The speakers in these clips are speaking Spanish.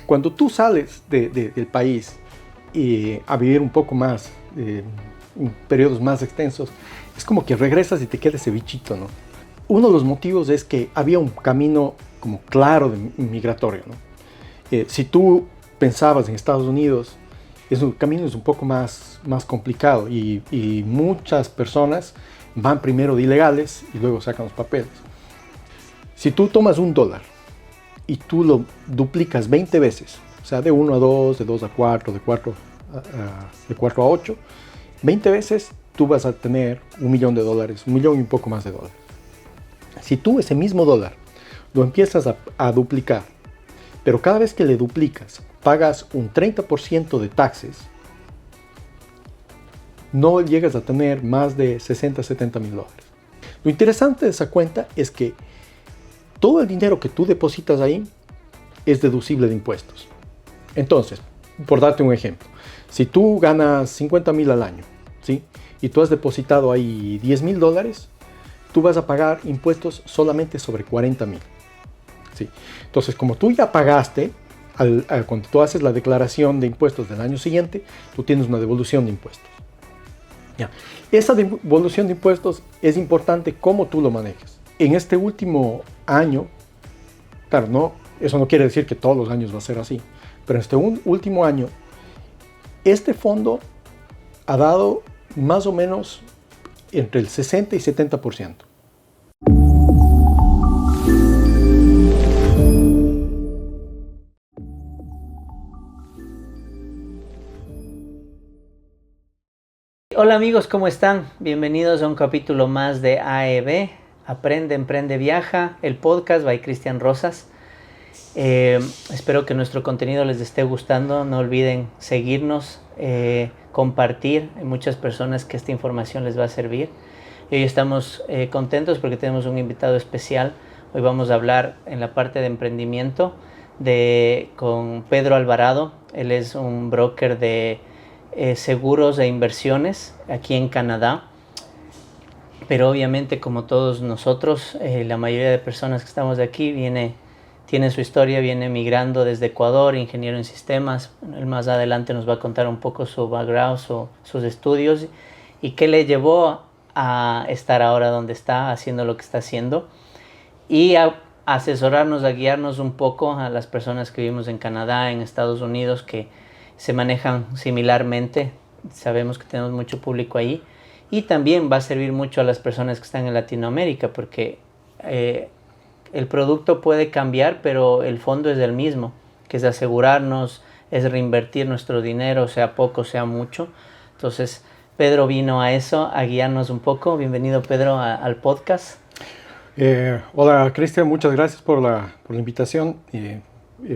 Cuando tú sales del país a vivir un poco más, en periodos más extensos, es como que regresas y te queda ese bichito, ¿no? Uno de los motivos es que había un camino como claro de migratorio, ¿no? Si tú pensabas en Estados Unidos, el camino es un poco más complicado y muchas personas van primero de ilegales y luego sacan los papeles. Si tú tomas $1 y tú lo duplicas 20 veces, o sea, de 1 a 2, de 2 a 4, de 4 a 8, 20 veces tú vas a tener $1 millón, $1 millón y un poco más de dólares. Si tú ese mismo dólar lo empiezas a duplicar, pero cada vez que le duplicas pagas un 30% de taxes, no llegas a tener más de 60, 70 mil dólares. Lo interesante de esa cuenta es que todo el dinero que tú depositas ahí es deducible de impuestos. Entonces, por darte un ejemplo, si tú ganas 50 mil al año, ¿sí? Y tú has depositado ahí 10 mil dólares, tú vas a pagar impuestos solamente sobre 40 mil. ¿Sí? Entonces, como tú ya pagaste, cuando tú haces la declaración de impuestos del año siguiente, tú tienes una devolución de impuestos. Ya. Esa devolución de impuestos es importante cómo tú lo manejas. En este último año, claro, no, eso no quiere decir que todos los años va a ser así, pero en este último año, este fondo ha dado más o menos entre el 60 y 70%. Hola amigos, ¿cómo están? Bienvenidos a un capítulo más de AEB, Aprende, Emprende, Viaja, el podcast by Cristian Rosas. Espero que nuestro contenido les esté gustando. No olviden seguirnos, compartir. Hay muchas personas que esta información les va a servir. Y hoy estamos contentos porque tenemos un invitado especial. Hoy vamos a hablar en la parte de emprendimiento con Pedro Alvarado. Él es un broker de seguros e inversiones aquí en Canadá, pero obviamente, como todos nosotros, la mayoría de personas que estamos de aquí tiene su historia, viene migrando desde Ecuador, ingeniero en sistemas. Él más adelante nos va a contar un poco su background, sus estudios y qué le llevó a estar ahora donde está, haciendo lo que está haciendo, y a asesorarnos, a guiarnos un poco a las personas que vivimos en Canadá, en Estados Unidos, que se manejan similarmente. Sabemos que tenemos mucho público ahí, y también va a servir mucho a las personas que están en Latinoamérica, porque el producto puede cambiar, pero el fondo es el mismo, que es asegurarnos, es reinvertir nuestro dinero, sea poco, sea mucho. Entonces Pedro vino a eso, a guiarnos un poco. Bienvenido, Pedro, al podcast. Hola Cristian, muchas gracias por la invitación.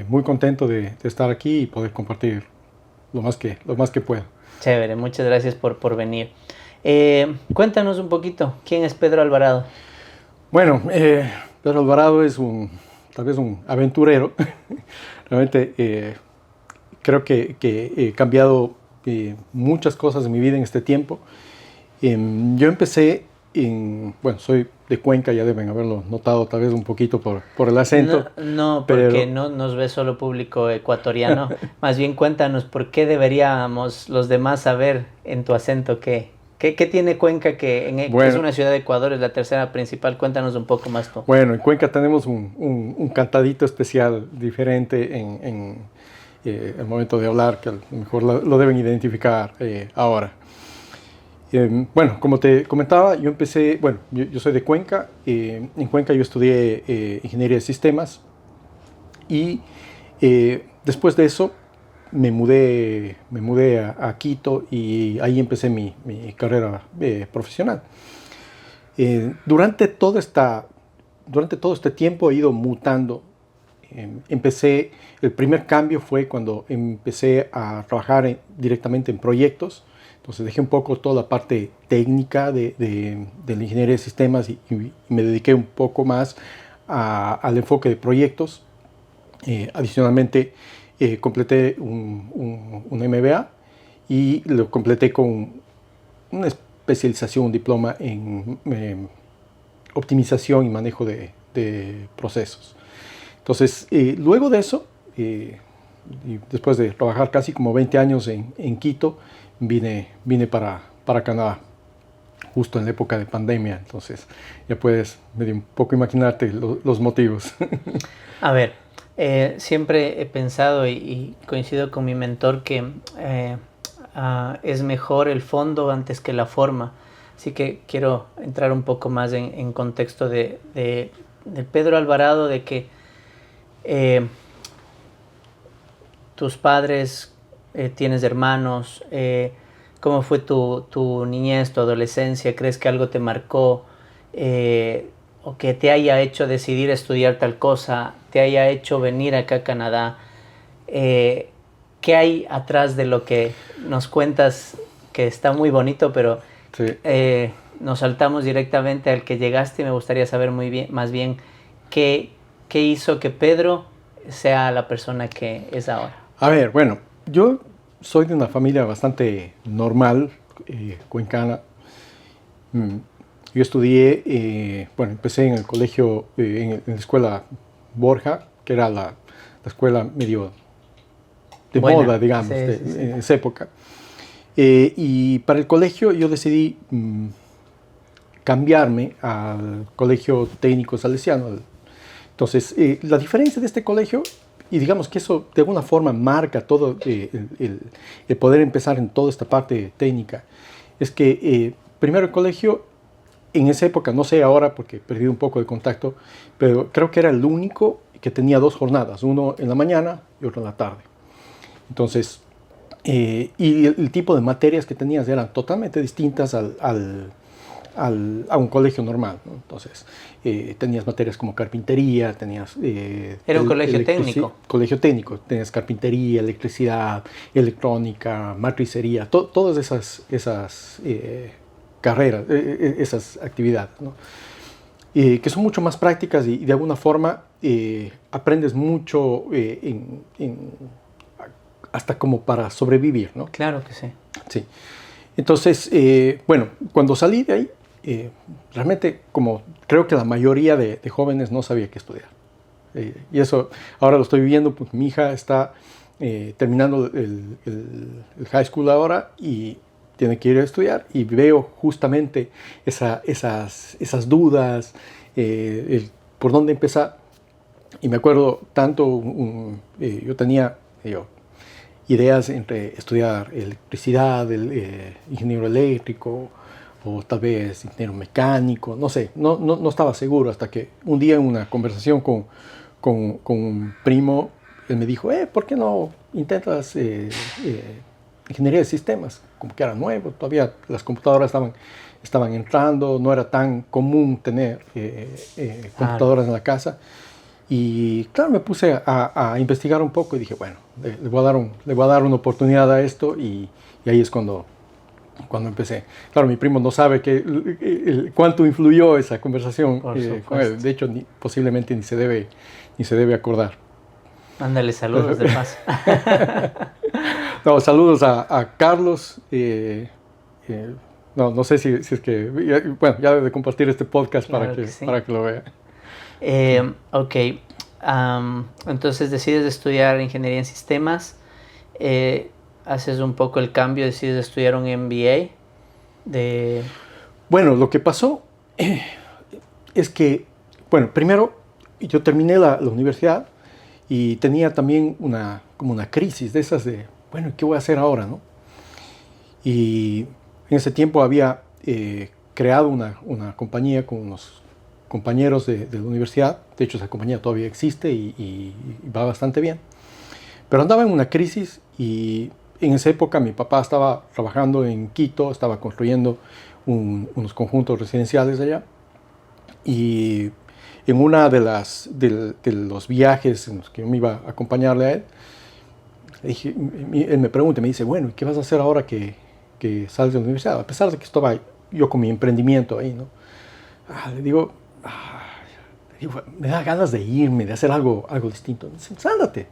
Muy contento de estar aquí y poder compartir lo más que pueda. Chévere, muchas gracias por venir. Cuéntanos un poquito, ¿quién es Pedro Alvarado? Bueno, Pedro Alvarado es tal vez un aventurero. Realmente creo que he cambiado muchas cosas en mi vida en este tiempo. Yo empecé soy de Cuenca, ya deben haberlo notado tal vez un poquito por el acento. No, porque no nos ve solo público ecuatoriano. Más bien cuéntanos por qué deberíamos los demás saber en tu acento qué tiene Cuenca, que es una ciudad de Ecuador, es la tercera principal. Cuéntanos un poco más tú. Bueno, en Cuenca tenemos un cantadito especial, diferente en el momento de hablar, que a lo mejor lo deben identificar ahora. Bueno, como te comentaba, yo empecé, yo soy de Cuenca. En Cuenca yo estudié ingeniería de sistemas y después de eso me mudé a Quito y ahí empecé mi carrera profesional. Durante todo este tiempo he ido mutando. El primer cambio fue cuando empecé a trabajar directamente en proyectos. Entonces dejé un poco toda la parte técnica de la ingeniería de sistemas y me dediqué un poco más al enfoque de proyectos. Adicionalmente completé un MBA y lo completé con una especialización, un diploma en optimización y manejo de procesos. Entonces luego de eso y después de trabajar casi como 20 años en Quito, vine para Canadá, justo en la época de pandemia. Entonces ya puedes medio un poco imaginarte los motivos. A ver, siempre he pensado y coincido con mi mentor que es mejor el fondo antes que la forma. Así que quiero entrar un poco más en contexto de Pedro Alvarado, de que tus padres, tienes hermanos, ¿cómo fue tu niñez, tu adolescencia? ¿Crees que algo te marcó o que te haya hecho decidir estudiar tal cosa, te haya hecho venir acá a Canadá? ¿Qué hay atrás de lo que nos cuentas, que está muy bonito, pero Sí. Nos saltamos directamente al que llegaste? Y me gustaría saber más bien qué hizo que Pedro sea la persona que es ahora. A ver, bueno, yo soy de una familia bastante normal, cuencana. Yo estudié, empecé en el colegio, en la escuela Borja, que era la escuela medio de Buena. moda, digamos, Sí. en esa época. Y para el colegio yo decidí cambiarme al colegio técnico salesiano. Entonces, la diferencia de este colegio, y digamos que eso de alguna forma marca todo el poder empezar en toda esta parte técnica, es que primero el colegio, en esa época, no sé ahora porque he perdido un poco de contacto, pero creo que era el único que tenía 2 jornadas, uno en la mañana y otro en la tarde. Entonces, y el tipo de materias que tenías eran totalmente distintas a un colegio normal, ¿no? Entonces, tenías materias como carpintería, tenías... Era un colegio técnico. Colegio técnico, tenías carpintería, electricidad, electrónica, matricería, todas esas carreras, esas actividades, ¿no? Que son mucho más prácticas y de alguna forma aprendes mucho hasta como para sobrevivir, ¿no? Claro que sí. Sí. Entonces, cuando salí de ahí, realmente, como creo que la mayoría de jóvenes no sabía qué estudiar. Y eso ahora lo estoy viviendo, pues mi hija está terminando el high school ahora y tiene que ir a estudiar, y veo justamente esas dudas, por dónde empezar. Y me acuerdo tanto, yo tenía ideas entre estudiar electricidad, ingeniero eléctrico, o tal vez ingeniero mecánico, no sé, no estaba seguro, hasta que un día en una conversación con un primo, él me dijo, ¿por qué no intentas ingeniería de sistemas? Como que era nuevo, todavía las computadoras estaban entrando, no era tan común tener computadoras en la casa. Y claro, me puse a investigar un poco y dije, bueno, le voy a dar una oportunidad a esto, y ahí es cuando empecé. Claro, mi primo no sabe cuánto influyó esa conversación con él. De hecho, posiblemente ni se debe acordar. Mándale saludos de paso. No, saludos a Carlos. No sé si es que... ya debe compartir este podcast Claro para que lo vea. Ok. Entonces decides estudiar ingeniería en sistemas. Haces un poco el cambio, decides estudiar un MBA. Bueno, lo que pasó es que, primero yo terminé la universidad y tenía también como una crisis de esas de, ¿qué voy a hacer ahora, no? Y en ese tiempo había creado una compañía con unos compañeros de la universidad. De hecho, esa compañía todavía existe y va bastante bien. Pero andaba en una crisis, y en esa época mi papá estaba trabajando en Quito, estaba construyendo unos conjuntos residenciales allá. Y en una de los viajes en los que yo me iba a acompañarle a él, él me pregunta, me dice, bueno, ¿qué vas a hacer ahora que sales de la universidad? A pesar de que estaba yo con mi emprendimiento ahí, ¿no? Le digo, me da ganas de irme, de hacer algo distinto. Me dice, sándate.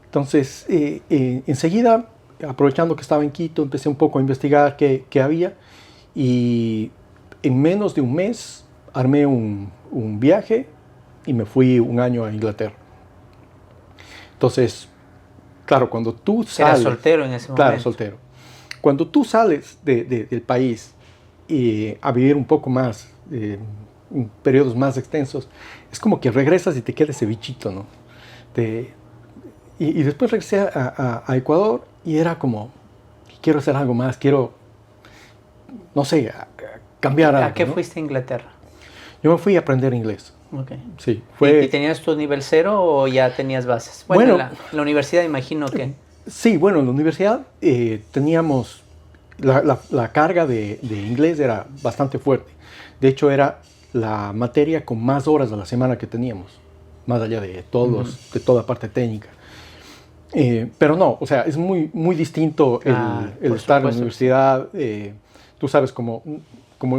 Entonces, enseguida, aprovechando que estaba en Quito, empecé un poco a investigar qué había, y en menos de un mes armé un viaje y me fui un año a Inglaterra. Entonces, claro, cuando tú Era sales... soltero en ese momento. Claro, soltero. Cuando tú sales del país y a vivir un poco más, en periodos más extensos, es como que regresas y te queda ese bichito, ¿no? Y después regresé a Ecuador y era como, quiero hacer algo más, quiero, no sé, cambiar algo. ¿A qué ¿no? fuiste a Inglaterra? Yo me fui a aprender inglés. Okay. Sí, ¿Y tenías tu nivel 0 o ya tenías bases? Bueno, la universidad imagino que... Sí, bueno, en la universidad teníamos, la carga de inglés era bastante fuerte. De hecho, era la materia con más horas a la semana que teníamos, más allá de de toda parte técnica. Pero no, o sea, es muy, muy distinto el estar en la universidad. Tú sabes cómo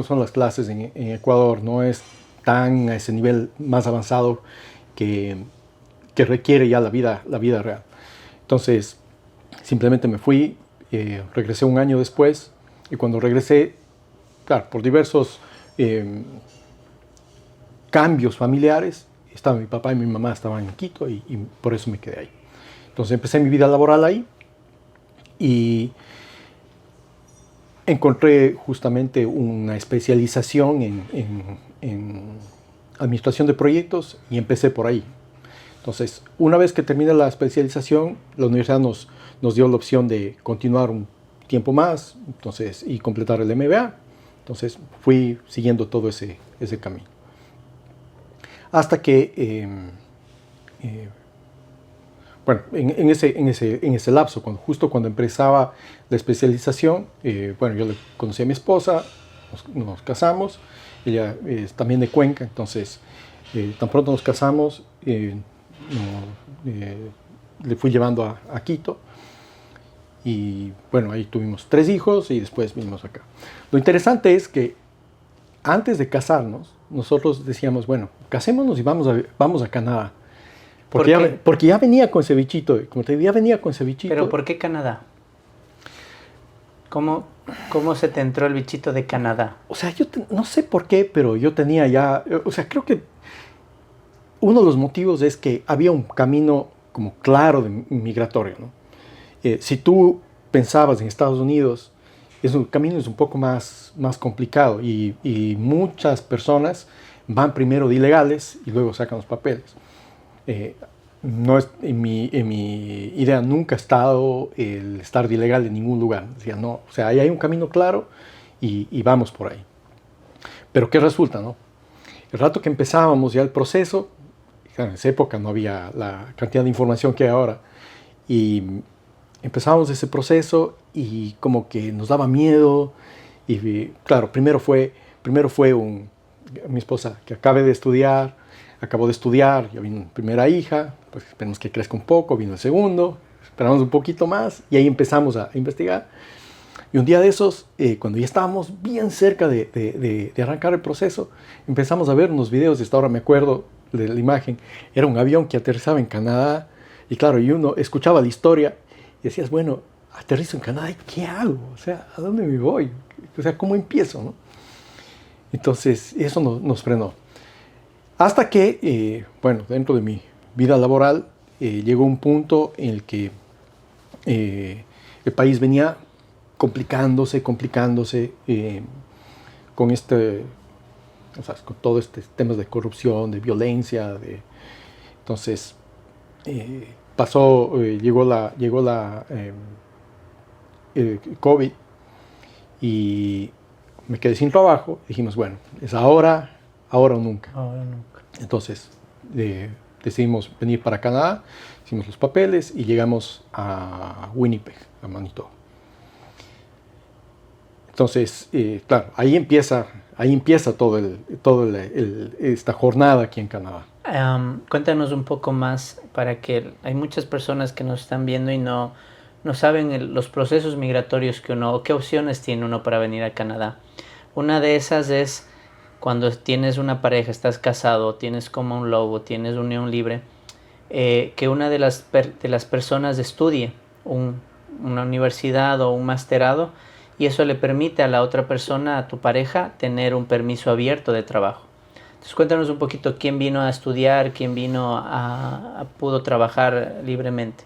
son las clases en Ecuador, no es tan a ese nivel más avanzado que requiere ya la vida real. Entonces, simplemente me fui, regresé un año después, y cuando regresé, claro, por diversos cambios familiares, mi papá y mi mamá estaban en Quito y por eso me quedé ahí. Entonces empecé mi vida laboral ahí y encontré justamente una especialización en administración de proyectos y empecé por ahí. Entonces, una vez que terminé la especialización, la universidad nos dio la opción de continuar un tiempo más y completar el MBA. Entonces, fui siguiendo todo ese camino. Hasta que, bueno, en ese lapso, justo cuando empezaba la especialización, bueno, yo le conocí a mi esposa, nos casamos, ella es también de Cuenca, entonces, tan pronto nos casamos, le fui llevando a Quito y bueno, ahí tuvimos 3 hijos y después vinimos acá. Lo interesante es que antes de casarnos, nosotros decíamos, bueno, casémonos y vamos a Canadá. Porque ya venía con ese bichito, como te digo, ya venía con ese bichito. ¿Pero por qué Canadá? ¿Cómo se te entró el bichito de Canadá? O sea, no sé por qué, pero yo tenía ya, o sea, creo que uno de los motivos es que había un camino como claro de migratorio, ¿no? Si tú pensabas en Estados Unidos, el camino es un poco más complicado y muchas personas van primero de ilegales y luego sacan los papeles. No es, en mi idea nunca ha estado el estar de ilegal en ningún lugar. Decía, no, o sea, ahí hay un camino claro y vamos por ahí. Pero ¿qué resulta, no? El rato que empezábamos ya el proceso, en esa época no había la cantidad de información que hay ahora, y empezamos ese proceso y como que nos daba miedo. Y claro, primero fue mi esposa que acabó de estudiar, ya vino mi primera hija, pues esperemos que crezca un poco, vino el segundo, esperamos un poquito más y ahí empezamos a investigar. Y un día de esos, cuando ya estábamos bien cerca de arrancar el proceso, empezamos a ver unos videos, hasta ahora me acuerdo de la imagen, era un avión que aterrizaba en Canadá y claro, y uno escuchaba la historia y decías, bueno, aterrizo en Canadá y ¿qué hago? O sea, ¿a dónde me voy? O sea, ¿cómo empiezo, no? Entonces, eso nos frenó. Hasta que, bueno, dentro de mi vida laboral, llegó un punto en el que el país venía complicándose con o sea, con todo temas de corrupción, de violencia, entonces llegó la COVID y me quedé sin trabajo. Dijimos, bueno, es ahora o nunca. Entonces decidimos venir para Canadá, hicimos los papeles y llegamos a Winnipeg, a Manitoba. Entonces, claro, ahí empieza esta jornada aquí en Canadá. Cuéntanos un poco más, para que hay muchas personas que nos están viendo y no saben los procesos migratorios qué opciones tiene uno para venir a Canadá. Una de esas es cuando tienes una pareja, estás casado, tienes common law o tienes unión libre, que una de las personas estudie una universidad o un masterado, y eso le permite a la otra persona, a tu pareja, tener un permiso abierto de trabajo. Entonces cuéntanos un poquito quién vino a estudiar, quién pudo trabajar libremente.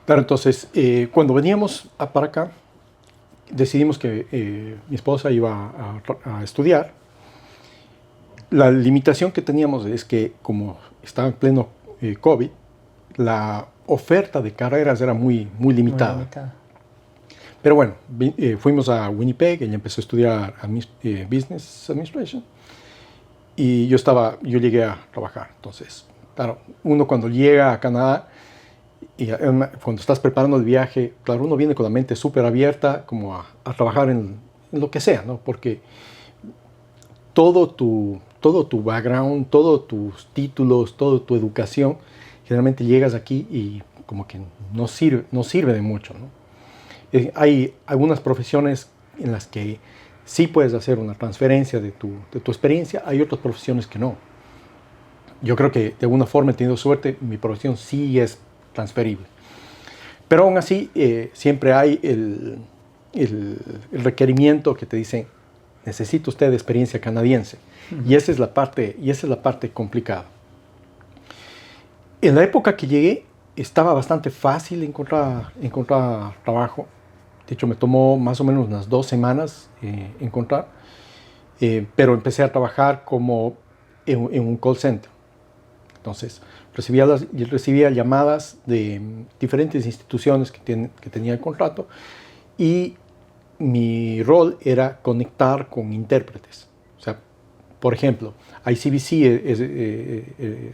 Claro, entonces, cuando veníamos para acá, decidimos que mi esposa iba a estudiar. La limitación que teníamos es que, como estaba en pleno COVID, la oferta de carreras era muy limitada. Muy limitada. Pero bueno, fuimos a Winnipeg, ella empezó a estudiar Business Administration y yo llegué a trabajar. Entonces, claro, uno cuando llega a Canadá y cuando estás preparando el viaje, claro, uno viene con la mente súper abierta como a trabajar en lo que sea, ¿no? Porque todo tu background, todos tus títulos, toda tu educación, generalmente llegas aquí y como que no sirve de mucho, ¿no? Hay algunas profesiones en las que sí puedes hacer una transferencia de tu experiencia, hay otras profesiones que no. Yo creo que de alguna forma he tenido suerte, mi profesión sí es transferible. Pero aún así, siempre hay el requerimiento que te dicen, necesita usted experiencia canadiense. Uh-huh. Y esa es la parte complicada. En la época que llegué, estaba bastante fácil encontrar trabajo. De hecho, me tomó más o menos unas 2 semanas encontrar. Pero empecé a trabajar como en un call center. Entonces, recibía llamadas de diferentes instituciones que tenían contrato y mi rol era conectar con intérpretes. O sea, por ejemplo, ICBC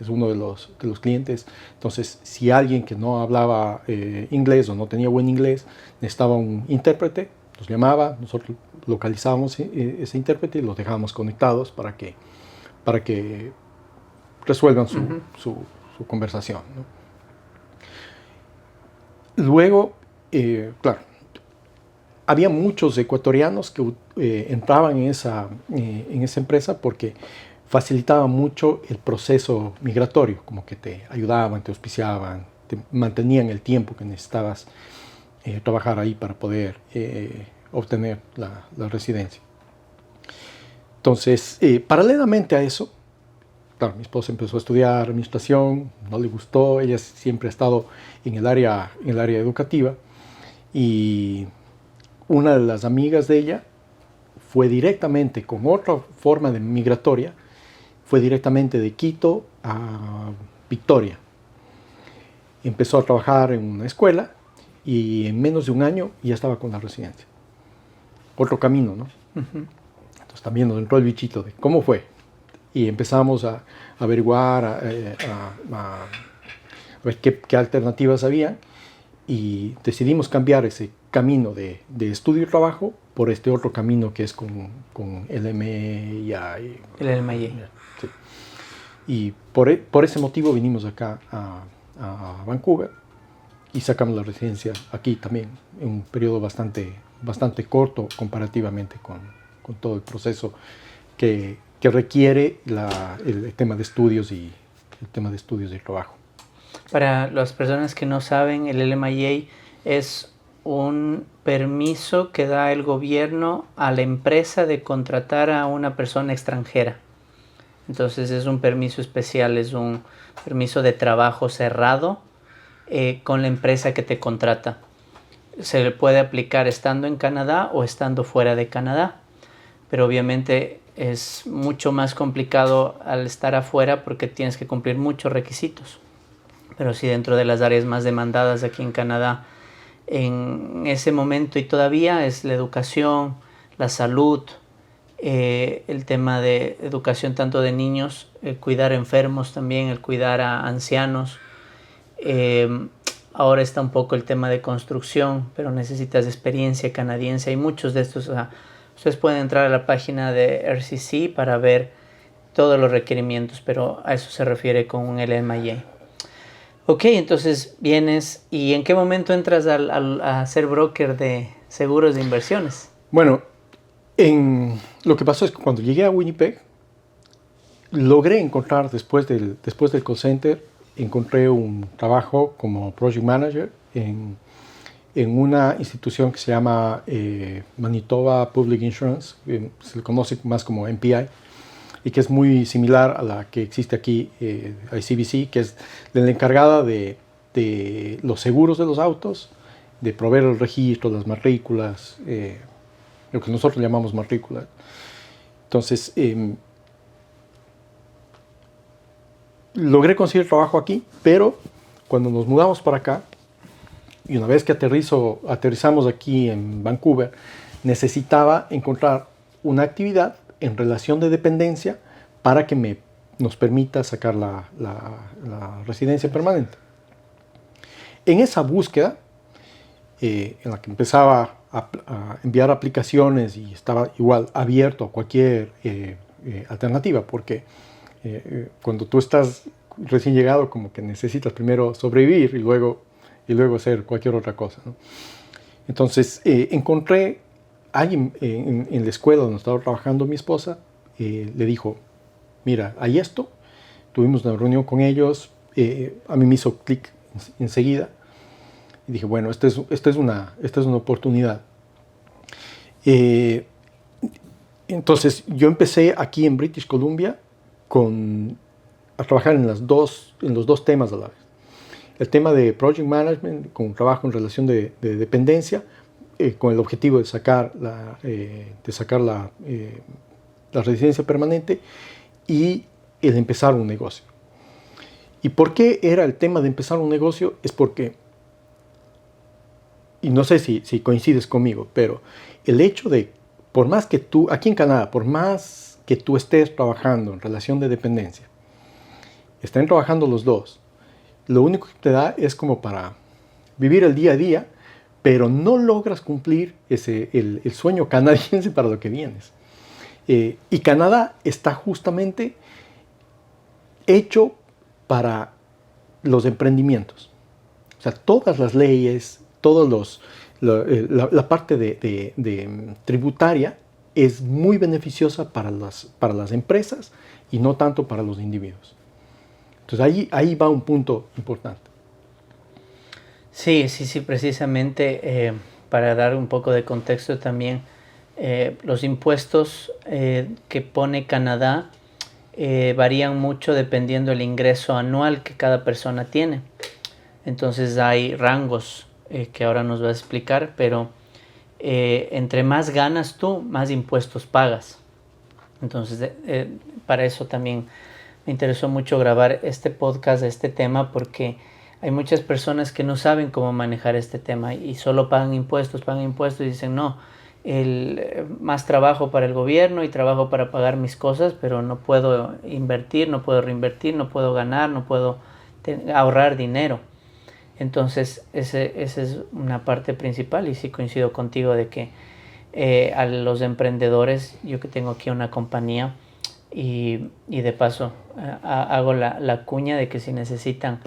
es uno de los clientes. Entonces, si alguien que no hablaba inglés o no tenía buen inglés necesitaba un intérprete, nos llamaba, nosotros localizábamos ese intérprete y los dejábamos conectados para que resuelvan su conversación, ¿no? Luego, claro, había muchos ecuatorianos que entraban en esa empresa porque facilitaba mucho el proceso migratorio, como que te ayudaban, te auspiciaban, te mantenían el tiempo que necesitabas trabajar ahí para poder obtener la residencia. Entonces, paralelamente a eso, claro, mi esposa empezó a estudiar administración, no le gustó, ella siempre ha estado en el área educativa y una de las amigas de ella fue directamente con otra forma de migratoria, fue directamente de Quito a Victoria. Empezó a trabajar en una escuela y en menos de un año ya estaba con la residencia. Otro camino, ¿no? Uh-huh. Entonces también nos entró el bichito de cómo fue. Y empezamos a averiguar, a ver qué alternativas había y decidimos cambiar ese camino de estudio y trabajo por este otro camino que es con LMI. El LMI. Sí. Y por ese motivo vinimos acá a Vancouver y sacamos la residencia aquí también en un periodo bastante corto comparativamente con todo el proceso que requiere el tema de estudios y el tema de estudios y trabajo. Para las personas que no saben, el LMIA es un permiso que da el gobierno a la empresa de contratar a una persona extranjera. Entonces es un permiso especial, es un permiso de trabajo cerrado con la empresa que te contrata. Se le puede aplicar estando en Canadá o estando fuera de Canadá, pero obviamente es mucho más complicado al estar afuera porque tienes que cumplir muchos requisitos. Pero sí, dentro de las áreas más demandadas aquí en Canadá en ese momento y todavía es la educación, la salud, el tema de educación tanto de niños, el cuidar enfermos también, el cuidar a ancianos. Ahora está un poco el tema de construcción, pero necesitas experiencia canadiense. Hay muchos de estos. Ustedes pueden entrar a la página de RCC para ver todos los requerimientos, pero a eso se refiere con un LMIA. Ok, entonces vienes y ¿en qué momento entras a ser broker de seguros de inversiones? Bueno, lo que pasó es que cuando llegué a Winnipeg, logré encontrar después del call center, encontré un trabajo como project manager en una institución que se llama Manitoba Public Insurance, se le conoce más como MPI, y que es muy similar a la que existe aquí, ICBC, que es la encargada de de los seguros de los autos, de proveer el registro, las matrículas, lo que nosotros llamamos matrícula. Entonces, logré conseguir trabajo aquí, pero cuando nos mudamos para acá, y una vez que aterrizamos aquí en Vancouver, necesitaba encontrar una actividad en relación de dependencia para que nos permita sacar la residencia permanente. En esa búsqueda, en la que empezaba a enviar aplicaciones y estaba igual abierto a cualquier alternativa, porque cuando tú estás recién llegado, como que necesitas primero sobrevivir y luego hacer cualquier otra cosa, ¿no? Entonces encontré a alguien en la escuela donde estaba trabajando mi esposa, le dijo, mira, hay esto. Tuvimos una reunión con ellos, a mí me hizo clic enseguida y dije, bueno, esta es una oportunidad. Entonces yo empecé aquí en British Columbia a trabajar en los dos temas a la vez. El tema de Project Management, con trabajo en relación de dependencia, con el objetivo de sacar la residencia permanente y el empezar un negocio. ¿Y por qué era el tema de empezar un negocio? Es porque, y no sé si coincides conmigo, pero el hecho de, por más que tú, aquí en Canadá, por más que tú estés trabajando en relación de dependencia, estén trabajando los dos, lo único que te da es como para vivir el día a día, pero no logras cumplir el sueño canadiense para lo que vienes. Y Canadá está justamente hecho para los emprendimientos. O sea, todas las leyes, la parte de tributaria es muy beneficiosa para las empresas y no tanto para los individuos. Entonces ahí va un punto importante. Sí, precisamente para dar un poco de contexto también, los impuestos que pone Canadá varían mucho dependiendo del ingreso anual que cada persona tiene. Entonces hay rangos que ahora nos va a explicar, pero entre más ganas tú, más impuestos pagas. Entonces para eso también me interesó mucho grabar este podcast de este tema, porque hay muchas personas que no saben cómo manejar este tema y solo pagan impuestos y dicen, no, más trabajo para el gobierno y trabajo para pagar mis cosas, pero no puedo invertir, no puedo reinvertir, no puedo ganar, no puedo ahorrar dinero. Entonces esa es una parte principal, y sí coincido contigo de que a los emprendedores, yo que tengo aquí una compañía, y de paso hago la cuña de que si necesitan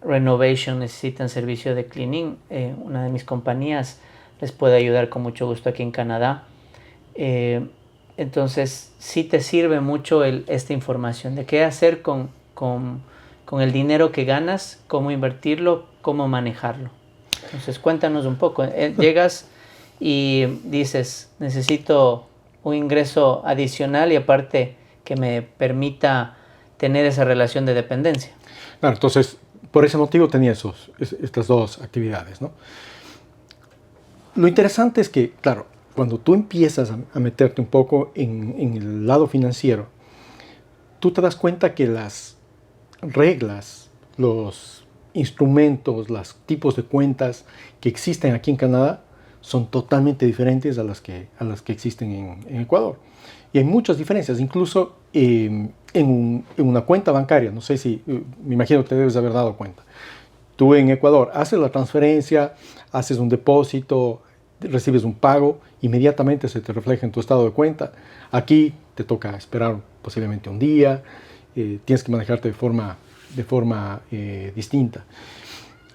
renovation, necesitan servicio de cleaning, una de mis compañías les puede ayudar con mucho gusto aquí en Canadá. Entonces sí te sirve mucho esta información de qué hacer con el dinero que ganas, cómo invertirlo, cómo manejarlo. Entonces cuéntanos un poco. Llegas y dices, necesito un ingreso adicional y aparte que me permita tener esa relación de dependencia. Claro, entonces por ese motivo tenía estas dos actividades, ¿no? Lo interesante es que, claro, cuando tú empiezas a meterte un poco en el lado financiero, tú te das cuenta que las reglas, los instrumentos, los tipos de cuentas que existen aquí en Canadá son totalmente diferentes a las que existen en Ecuador. Y hay muchas diferencias, incluso en una cuenta bancaria. No sé si, me imagino que te debes haber dado cuenta. Tú en Ecuador haces la transferencia, haces un depósito, recibes un pago, inmediatamente se te refleja en tu estado de cuenta. Aquí te toca esperar posiblemente un día, tienes que manejarte de forma distinta.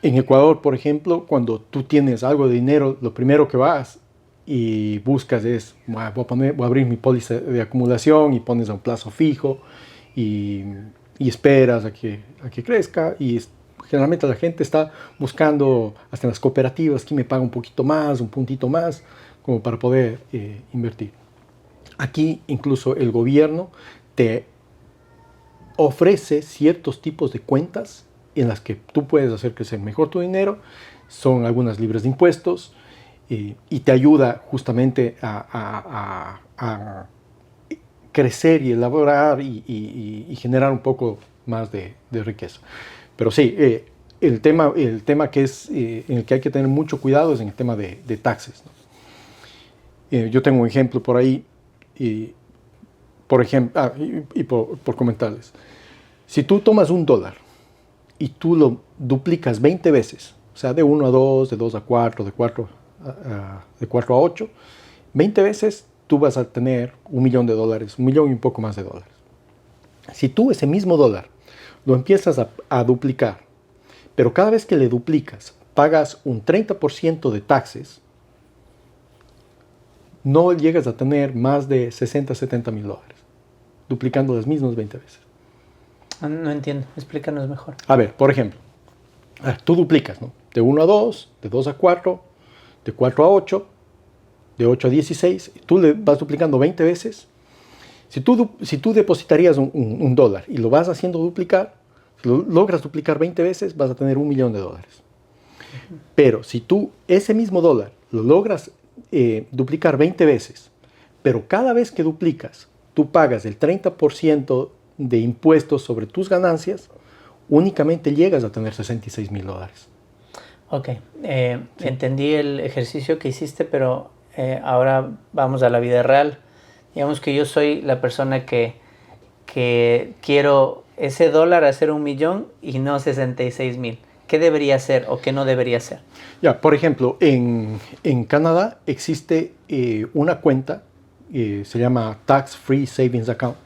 En Ecuador, por ejemplo, cuando tú tienes algo de dinero, lo primero que vas y buscas es, voy a abrir mi póliza de acumulación, y pones a un plazo fijo y esperas a que crezca, y generalmente la gente está buscando, hasta en las cooperativas, que me paga un poquito más, un puntito más, como para poder invertir. Aquí incluso el gobierno te ofrece ciertos tipos de cuentas en las que tú puedes hacer crecer mejor tu dinero, son algunas libres de impuestos y te ayuda justamente a crecer y elaborar y generar un poco más de riqueza. Pero sí, el tema que es, en el que hay que tener mucho cuidado es en el tema de taxes, ¿no? Yo tengo un ejemplo por ahí, por ejemplo, por comentarles. Si tú tomas $1 y tú lo duplicas 20 veces, o sea, de 1 a 2, de 2 a 4, de 4 a 8, 20 veces tú vas a tener $1 millón, $1 millón y un poco más de dólares. Si tú ese mismo dólar lo empiezas a duplicar, pero cada vez que le duplicas pagas un 30% de taxes, no llegas a tener más de 60, 70 mil dólares, duplicando las mismas 20 veces. No entiendo, explícanos mejor. A ver, por ejemplo, tú duplicas, ¿no? De 1 a 2, de 2 a 4, de 4 a 8, de 8 a 16, tú le vas duplicando 20 veces. Si tú depositarías un dólar y lo vas haciendo duplicar, si lo logras duplicar 20 veces, vas a tener $1 millón. Pero si tú ese mismo dólar lo logras duplicar 20 veces, pero cada vez que duplicas, tú pagas el 30% de impuestos sobre tus ganancias, únicamente llegas a tener $66,000. Ok, entendí el ejercicio que hiciste, pero ahora vamos a la vida real. Digamos que yo soy la persona que quiero ese dólar hacer $1 millón y no 66,000. ¿Qué debería hacer o qué no debería hacer? Ya, por ejemplo, en Canadá existe una cuenta, se llama Tax Free Savings Account.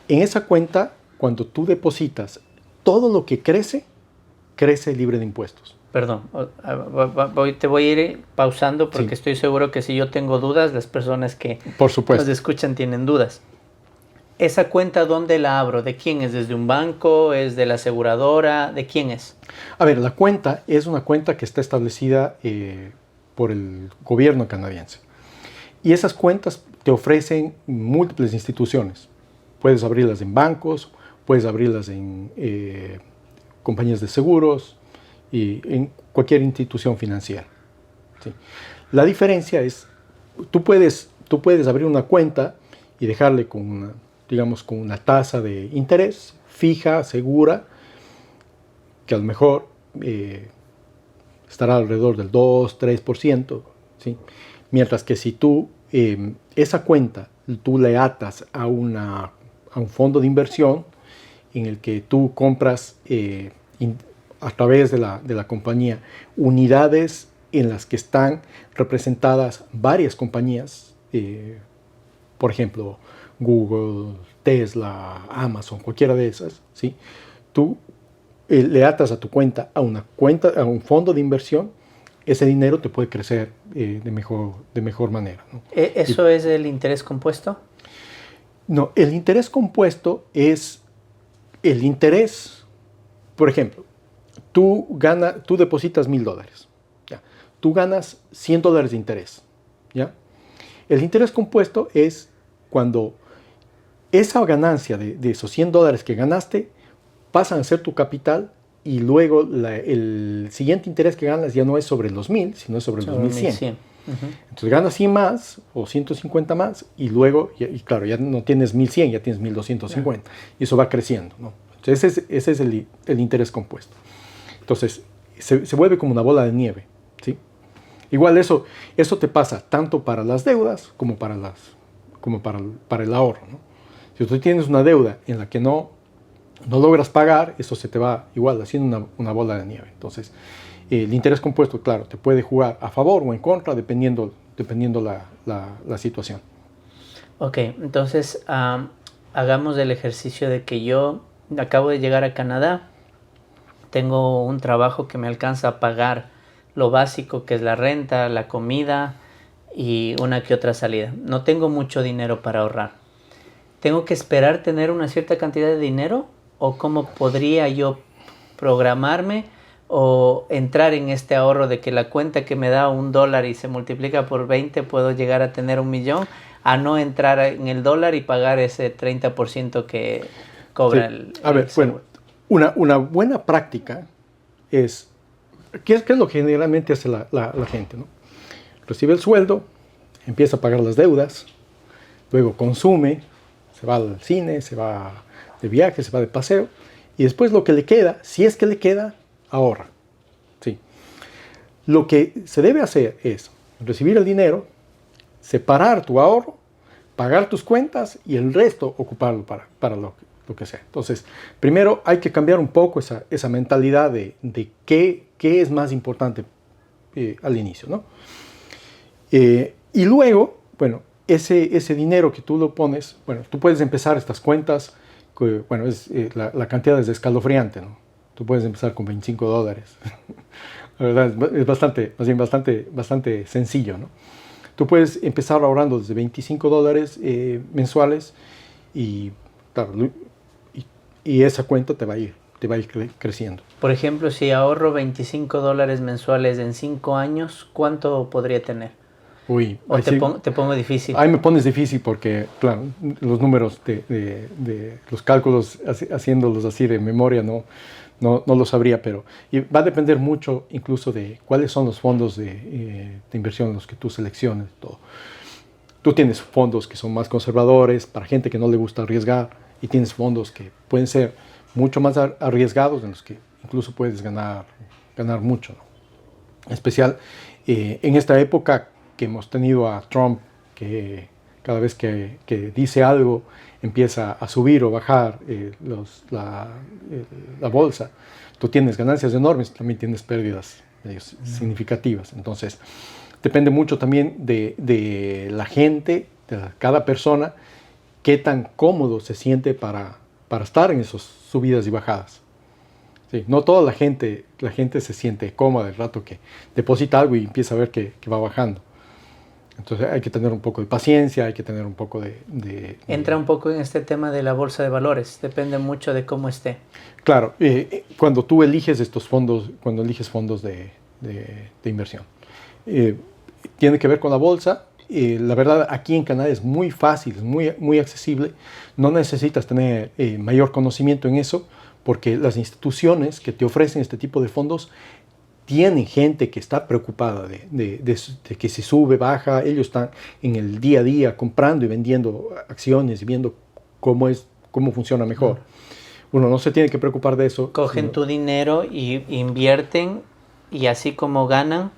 En esa cuenta, cuando tú depositas todo lo que crece libre de impuestos. Perdón, te voy a ir pausando porque Sí. estoy seguro que si yo tengo dudas, las personas que Por supuesto. nos escuchan tienen dudas. ¿Esa cuenta dónde la abro? ¿De quién es? ¿Desde un banco? ¿Es de la aseguradora? ¿De quién es? A ver, la cuenta es una cuenta que está establecida por el gobierno canadiense. Y esas cuentas te ofrecen múltiples instituciones. Puedes abrirlas en bancos, puedes abrirlas en compañías de seguros y en cualquier institución financiera. ¿Sí? La diferencia es, tú puedes abrir una cuenta y dejarle con una tasa de interés fija, segura, que a lo mejor estará alrededor del 2-3%, ¿sí? Mientras que si tú esa cuenta tú le atas a un fondo de inversión en el que tú compras a través de la compañía unidades en las que están representadas varias compañías, por ejemplo, Google, Tesla, Amazon, cualquiera de esas, ¿sí? Tú le atas a tu cuenta a un fondo de inversión, ese dinero te puede crecer de mejor manera, ¿no? ¿Eso es el interés compuesto? No, el interés compuesto es el interés, por ejemplo, tú depositas $1,000, ¿ya? Tú ganas $100 de interés, ¿ya? El interés compuesto es cuando esa ganancia de esos $100 que ganaste pasan a ser tu capital y luego el siguiente interés que ganas ya no es sobre los 1,000, sino es sobre los 1,100. Entonces ganas 100 más o 150 más y luego, claro, ya no tienes 1,100, ya tienes 1,250. Y eso va creciendo, ¿no? Entonces ese es el interés compuesto. Entonces se vuelve como una bola de nieve, ¿sí? Igual eso te pasa tanto para las deudas como para el ahorro, ¿no? Si tú tienes una deuda en la que no logras pagar, eso se te va igual haciendo una bola de nieve. Entonces, el interés compuesto, claro, te puede jugar a favor o en contra dependiendo la situación. Ok, entonces hagamos el ejercicio de que yo acabo de llegar a Canadá, tengo un trabajo que me alcanza a pagar lo básico, que es la renta, la comida y una que otra salida. No tengo mucho dinero para ahorrar. ¿Tengo que esperar tener una cierta cantidad de dinero? ¿O cómo podría yo programarme o entrar en este ahorro de que la cuenta que me da $1 y se multiplica por 20 puedo llegar a tener $1 millón, a no entrar en el dólar y pagar ese 30% que cobra sí. A ver, bueno, Una buena práctica es, ¿qué es lo que generalmente hace la gente, ¿no? Recibe el sueldo, empieza a pagar las deudas, luego consume, se va al cine, se va de viaje, se va de paseo, y después lo que le queda, si es que le queda, ahorra. ¿Sí? Lo que se debe hacer es recibir el dinero, separar tu ahorro, pagar tus cuentas y el resto ocuparlo para lo que sea. Entonces, primero hay que cambiar un poco esa mentalidad de qué es más importante al inicio, ¿no? Y luego, bueno, ese dinero que tú lo pones, bueno, tú puedes empezar estas cuentas, bueno, la cantidad es escalofriante, ¿no? Tú puedes empezar con $25. La verdad es bastante sencillo, ¿no? Tú puedes empezar ahorrando desde $25 mensuales y, claro, y esa cuenta te va a ir creciendo. Por ejemplo, si ahorro $25 mensuales en 5 años, ¿cuánto podría tener? Uy, ¿O te pongo difícil? Ahí me pones difícil porque, claro, los números de los cálculos, haciéndolos así de memoria, no lo sabría, pero va a depender mucho incluso de cuáles son los fondos de inversión en los que tú selecciones. Todo. Tú tienes fondos que son más conservadores, para gente que no le gusta arriesgar, y tienes fondos que pueden ser mucho más arriesgados, en los que incluso puedes ganar mucho, ¿no? En especial en esta época que hemos tenido a Trump, que cada vez que dice algo empieza a subir o bajar la bolsa. Tú tienes ganancias enormes, también tienes pérdidas significativas. Entonces, depende mucho también de la gente, de cada persona, qué tan cómodo se siente para estar en esas subidas y bajadas. Sí, no toda la gente se siente cómoda el rato que deposita algo y empieza a ver que va bajando. Entonces hay que tener un poco de paciencia, hay que tener un poco de... Entra un poco en este tema de la bolsa de valores, depende mucho de cómo esté. Claro, cuando tú eliges estos fondos, fondos de inversión, tiene que ver con la bolsa. La verdad, aquí en Canadá es muy fácil, es muy accesible. No necesitas tener mayor conocimiento en eso, porque las instituciones que te ofrecen este tipo de fondos tienen gente que está preocupada de que si sube, baja. Ellos están en el día a día comprando y vendiendo acciones y viendo cómo funciona mejor. Uno no se tiene que preocupar de eso. Cogen tu dinero y invierten, y así como ganan,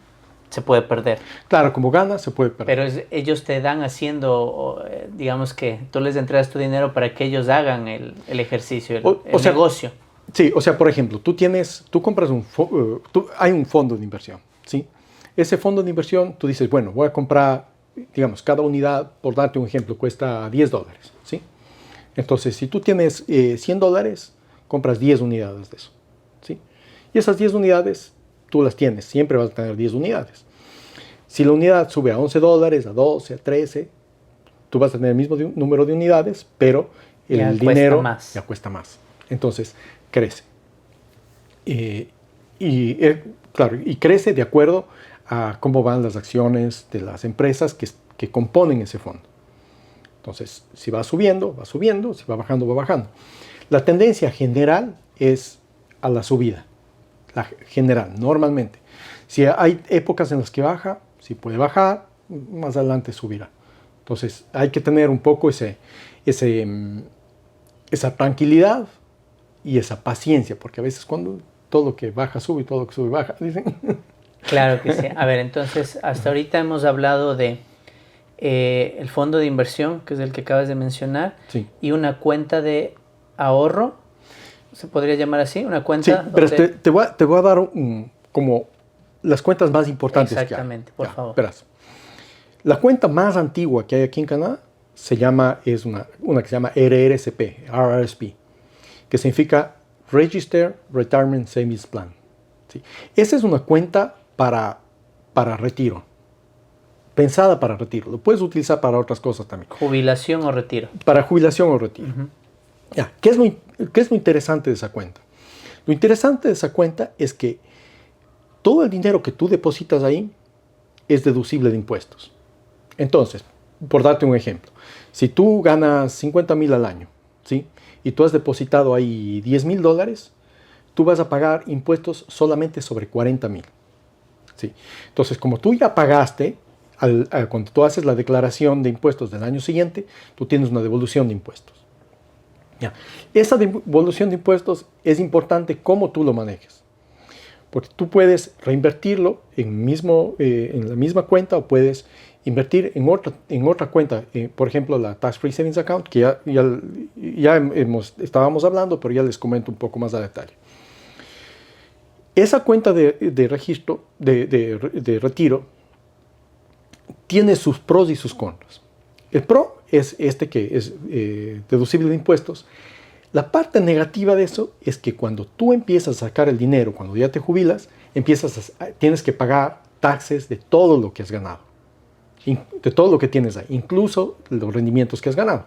se puede perder. Claro, como gana, se puede perder. Pero ellos te dan haciendo, digamos que tú les entregas tu dinero para que ellos hagan el ejercicio, el negocio. Sí, o sea, por ejemplo, tú compras hay un fondo de inversión, ¿sí? Ese fondo de inversión, tú dices, bueno, voy a comprar, digamos, cada unidad, por darte un ejemplo, cuesta $10, ¿sí? Entonces, si tú tienes $100, compras 10 unidades de eso, ¿sí? Y esas 10 unidades, tú las tienes, siempre vas a tener 10 unidades. Si la unidad sube a $11, a 12, a 13, tú vas a tener el mismo número de unidades, pero el dinero ya cuesta más. Entonces, crece. Claro, y crece de acuerdo a cómo van las acciones de las empresas que componen ese fondo. Entonces, si va subiendo, si va bajando, va bajando. La tendencia general es a la subida, la general, normalmente. Si hay épocas en las que baja, si puede bajar, más adelante subirá. Entonces, hay que tener un poco esa tranquilidad y esa paciencia, porque a veces cuando todo lo que baja sube y todo lo que sube baja, dicen. Claro que sí. A ver, entonces, hasta ahorita hemos hablado de el fondo de inversión, que es el que acabas de mencionar, sí, y una cuenta de ahorro, ¿se podría llamar así? Una cuenta. Sí, pero te voy a dar como las cuentas más importantes. Exactamente, por favor. Verás. La cuenta más antigua que hay aquí en Canadá es una que se llama RRSP, que significa Registered Retirement Savings Plan. ¿Sí? Esa es una cuenta para retiro, pensada para retiro. Lo puedes utilizar para otras cosas también. ¿Jubilación o retiro? Para jubilación o retiro. Uh-huh. Ya, ¿qué es lo interesante de esa cuenta? Lo interesante de esa cuenta es que todo el dinero que tú depositas ahí es deducible de impuestos. Entonces, por darte un ejemplo, si tú ganas $50,000 al año, ¿sí? Y tú has depositado ahí $10,000, tú vas a pagar impuestos solamente sobre 40,000. ¿Sí? Entonces, como tú ya pagaste, cuando tú haces la declaración de impuestos del año siguiente, tú tienes una devolución de impuestos. Ya. Esa devolución de impuestos es importante cómo tú lo manejes. Porque tú puedes reinvertirlo en la misma cuenta o puedes invertir en otra cuenta. Por ejemplo, la Tax Free Savings Account, que estábamos hablando, pero ya les comento un poco más a detalle. Esa cuenta de registro, de retiro, tiene sus pros y sus contras. El pro es que es deducible de impuestos. La parte negativa de eso es que cuando tú empiezas a sacar el dinero, cuando ya te jubilas, tienes que pagar taxes de todo lo que has ganado, de todo lo que tienes ahí, incluso los rendimientos que has ganado.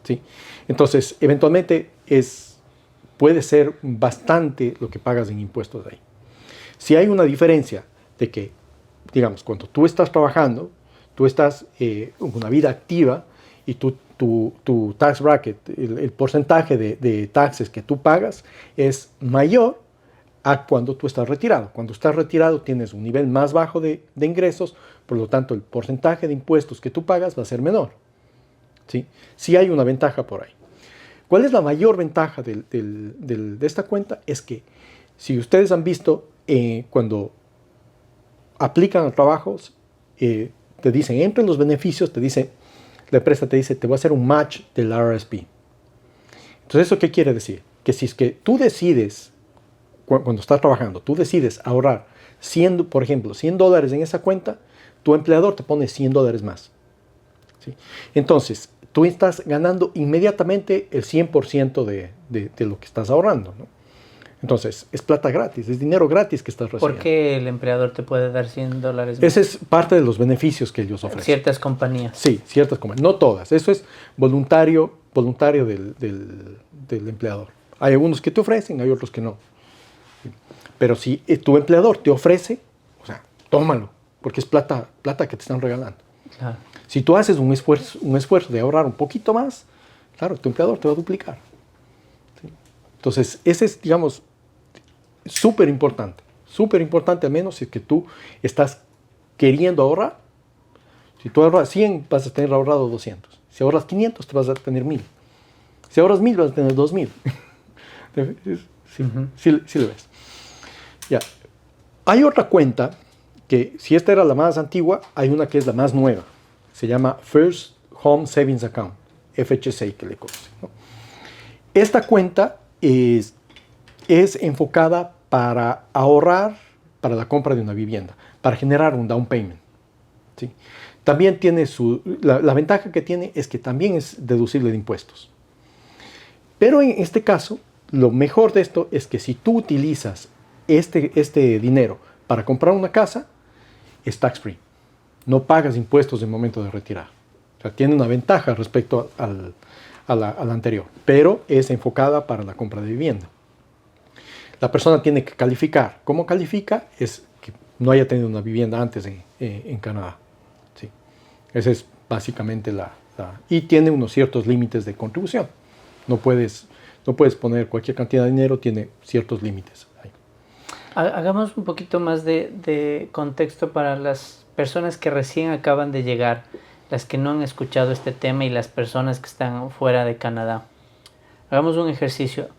¿Sí? Entonces, eventualmente puede ser bastante lo que pagas en impuestos ahí. Si hay una diferencia de que, digamos, cuando tú estás trabajando, tú estás en una vida activa y tu tax bracket, el porcentaje de taxes que tú pagas es mayor a cuando tú estás retirado. Cuando estás retirado tienes un nivel más bajo de ingresos, por lo tanto el porcentaje de impuestos que tú pagas va a ser menor. ¿Sí? Sí hay una ventaja por ahí. ¿Cuál es la mayor ventaja de esta cuenta? Es que si ustedes han visto cuando aplican a trabajos, te dicen, entre los beneficios, la empresa te dice, te voy a hacer un match del RSP. Entonces, ¿eso qué quiere decir? Que si es que tú decides, cuando estás trabajando, tú decides ahorrar, por ejemplo, $100 en esa cuenta, tu empleador te pone $100 más. ¿Sí? Entonces, tú estás ganando inmediatamente el 100% de lo que estás ahorrando, ¿no? Entonces, es plata gratis, es dinero gratis que estás recibiendo. ¿Por qué el empleador te puede dar $100 más? Ese es parte de los beneficios que ellos ofrecen. Ciertas compañías. Sí, ciertas compañías. No todas. Eso es voluntario del empleador. Hay algunos que te ofrecen, hay otros que no. Pero si tu empleador te ofrece, o sea, tómalo, porque es plata que te están regalando. Claro. Si tú haces un esfuerzo de ahorrar un poquito más, claro, tu empleador te va a duplicar. ¿Sí? Entonces, ese es, digamos, súper importante al menos si es que tú estás queriendo ahorrar. Si tú ahorras 100, vas a tener ahorrado 200. Si ahorras 500, te vas a tener 1000. Si ahorras 1000, vas a tener 2000. Sí lo ves. Ya. Hay otra cuenta que, si esta era la más antigua, hay una que es la más nueva. Se llama First Home Savings Account, FHSA que le conocen, ¿no? Esta cuenta es enfocada para ahorrar para la compra de una vivienda, para generar un down payment. ¿Sí? También tiene la ventaja que tiene es que también es deducible de impuestos. Pero en este caso, lo mejor de esto es que si tú utilizas este dinero para comprar una casa, es tax free. No pagas impuestos en el momento de retirar. O sea, tiene una ventaja respecto a la anterior, pero es enfocada para la compra de vivienda. La persona tiene que calificar. ¿Cómo califica? Es que no haya tenido una vivienda antes en Canadá. ¿Sí? Esa es básicamente y tiene unos ciertos límites de contribución. No puedes poner cualquier cantidad de dinero, tiene ciertos límites. Ahí. Hagamos un poquito más de contexto para las personas que recién acaban de llegar, las que no han escuchado este tema y las personas que están fuera de Canadá. Hagamos un ejercicio.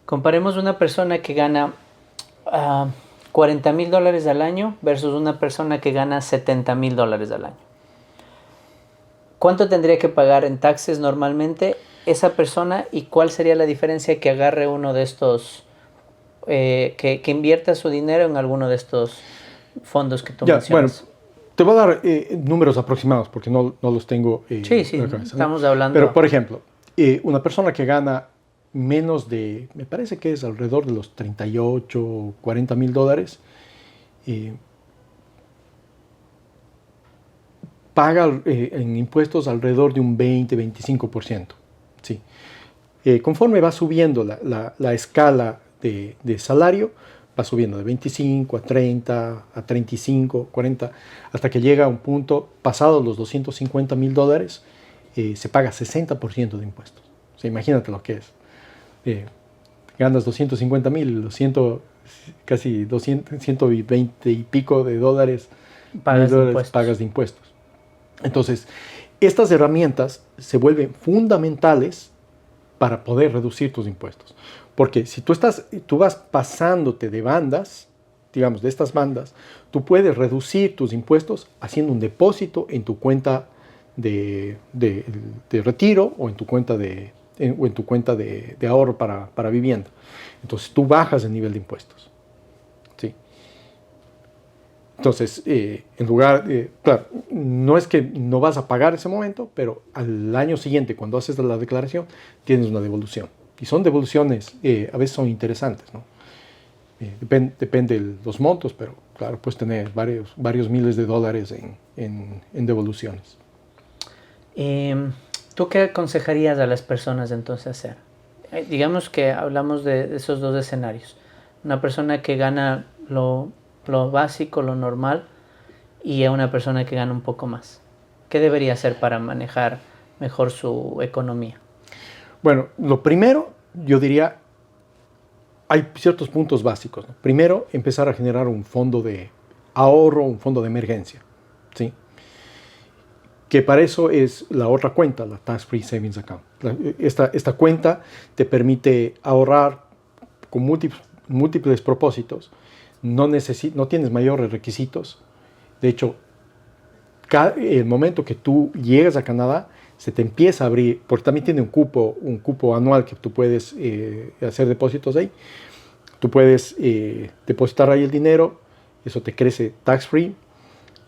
Comparemos una persona que gana $40,000 al año versus una persona que gana $70,000 al año. ¿Cuánto tendría que pagar en taxes normalmente esa persona y cuál sería la diferencia que agarre uno de estos, que invierta su dinero en alguno de estos fondos que tú mencionas? Bueno, te voy a dar números aproximados porque no los tengo sí, en la cabeza, estamos hablando. Pero, por ejemplo, una persona que gana menos de, me parece que es alrededor de los 38 o 40 mil dólares, paga en impuestos alrededor de un 20-25%. ¿Sí? Conforme va subiendo la escala de salario, va subiendo de 25 a 30, a 35, 40, hasta que llega a un punto, pasado los 250 mil dólares, se paga 60% de impuestos. O sea, imagínate lo que es. ganas 250,000, casi 120 y pico de dólares, pagas de impuestos. Entonces, estas herramientas se vuelven fundamentales para poder reducir tus impuestos. Porque si tú vas pasándote de bandas, digamos, de estas bandas, tú puedes reducir tus impuestos haciendo un depósito en tu cuenta de retiro o en tu cuenta de ahorro para vivienda. Entonces tú bajas el nivel de impuestos. ¿Sí? Entonces, en lugar, claro, no es que no vas a pagar ese momento, pero al año siguiente, cuando haces la declaración, tienes una devolución. Y son devoluciones, a veces son interesantes, ¿no? Depende de los montos, pero claro, puedes tener varios miles de dólares en devoluciones. ¿Tú qué aconsejarías a las personas entonces hacer? Digamos que hablamos de esos dos escenarios. Una persona que gana lo básico, lo normal, y a una persona que gana un poco más. ¿Qué debería hacer para manejar mejor su economía? Bueno, lo primero, yo diría, hay ciertos puntos básicos, ¿no? Primero, empezar a generar un fondo de ahorro, un fondo de emergencia, ¿sí? Que para eso es la otra cuenta, la Tax Free Savings Account. Esta cuenta te permite ahorrar con múltiples propósitos. No tienes mayores requisitos. De hecho, el momento que tú llegas a Canadá, se te empieza a abrir, porque también tiene un cupo anual que tú puedes hacer depósitos ahí. Tú puedes depositar ahí el dinero, eso te crece tax free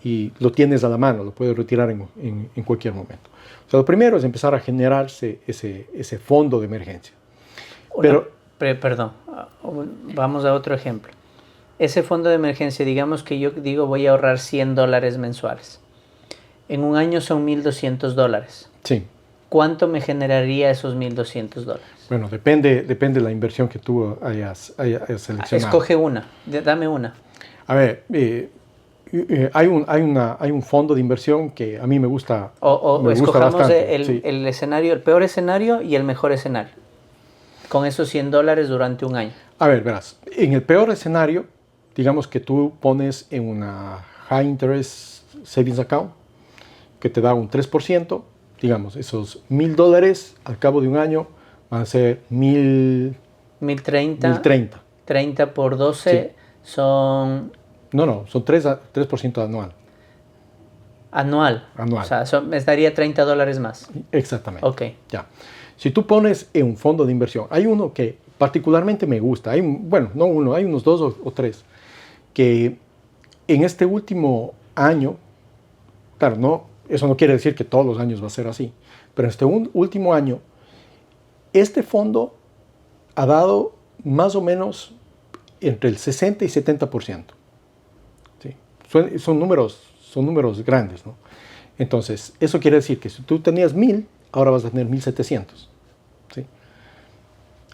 y lo tienes a la mano, lo puedes retirar en cualquier momento. O sea, lo primero es empezar a generarse ese fondo de emergencia. Perdón, vamos a otro ejemplo. Ese fondo de emergencia, digamos que yo digo voy a ahorrar $100 mensuales. En un año son $1,200. Sí. ¿Cuánto me generaría esos $1,200? Bueno, depende de la inversión que tú hayas seleccionado. Escoge una, dame una. A ver, hay un fondo de inversión que a mí me gusta. Me escojamos gusta bastante, el escenario, el peor escenario y el mejor escenario. Con esos $100 durante un año. A ver, verás, en el peor escenario, digamos que tú pones en una High Interest Savings Account, que te da un 3%, digamos, esos $1,000 al cabo de un año van a ser 1,030. 30 por 12 sí. Son 3% anual. Anual. O sea, me daría $30 más. Exactamente. Ok. Ya. Si tú pones en un fondo de inversión, hay uno que particularmente me gusta, hay unos 2 o 3, que en este último año, claro, eso no quiere decir que todos los años va a ser así, pero en este último año, este fondo ha dado más o menos entre el 60 y 70%. ¿Sí? Son números grandes, ¿no? Entonces, eso quiere decir que si tú tenías 1,000, ahora vas a tener 1,700. ¿Sí?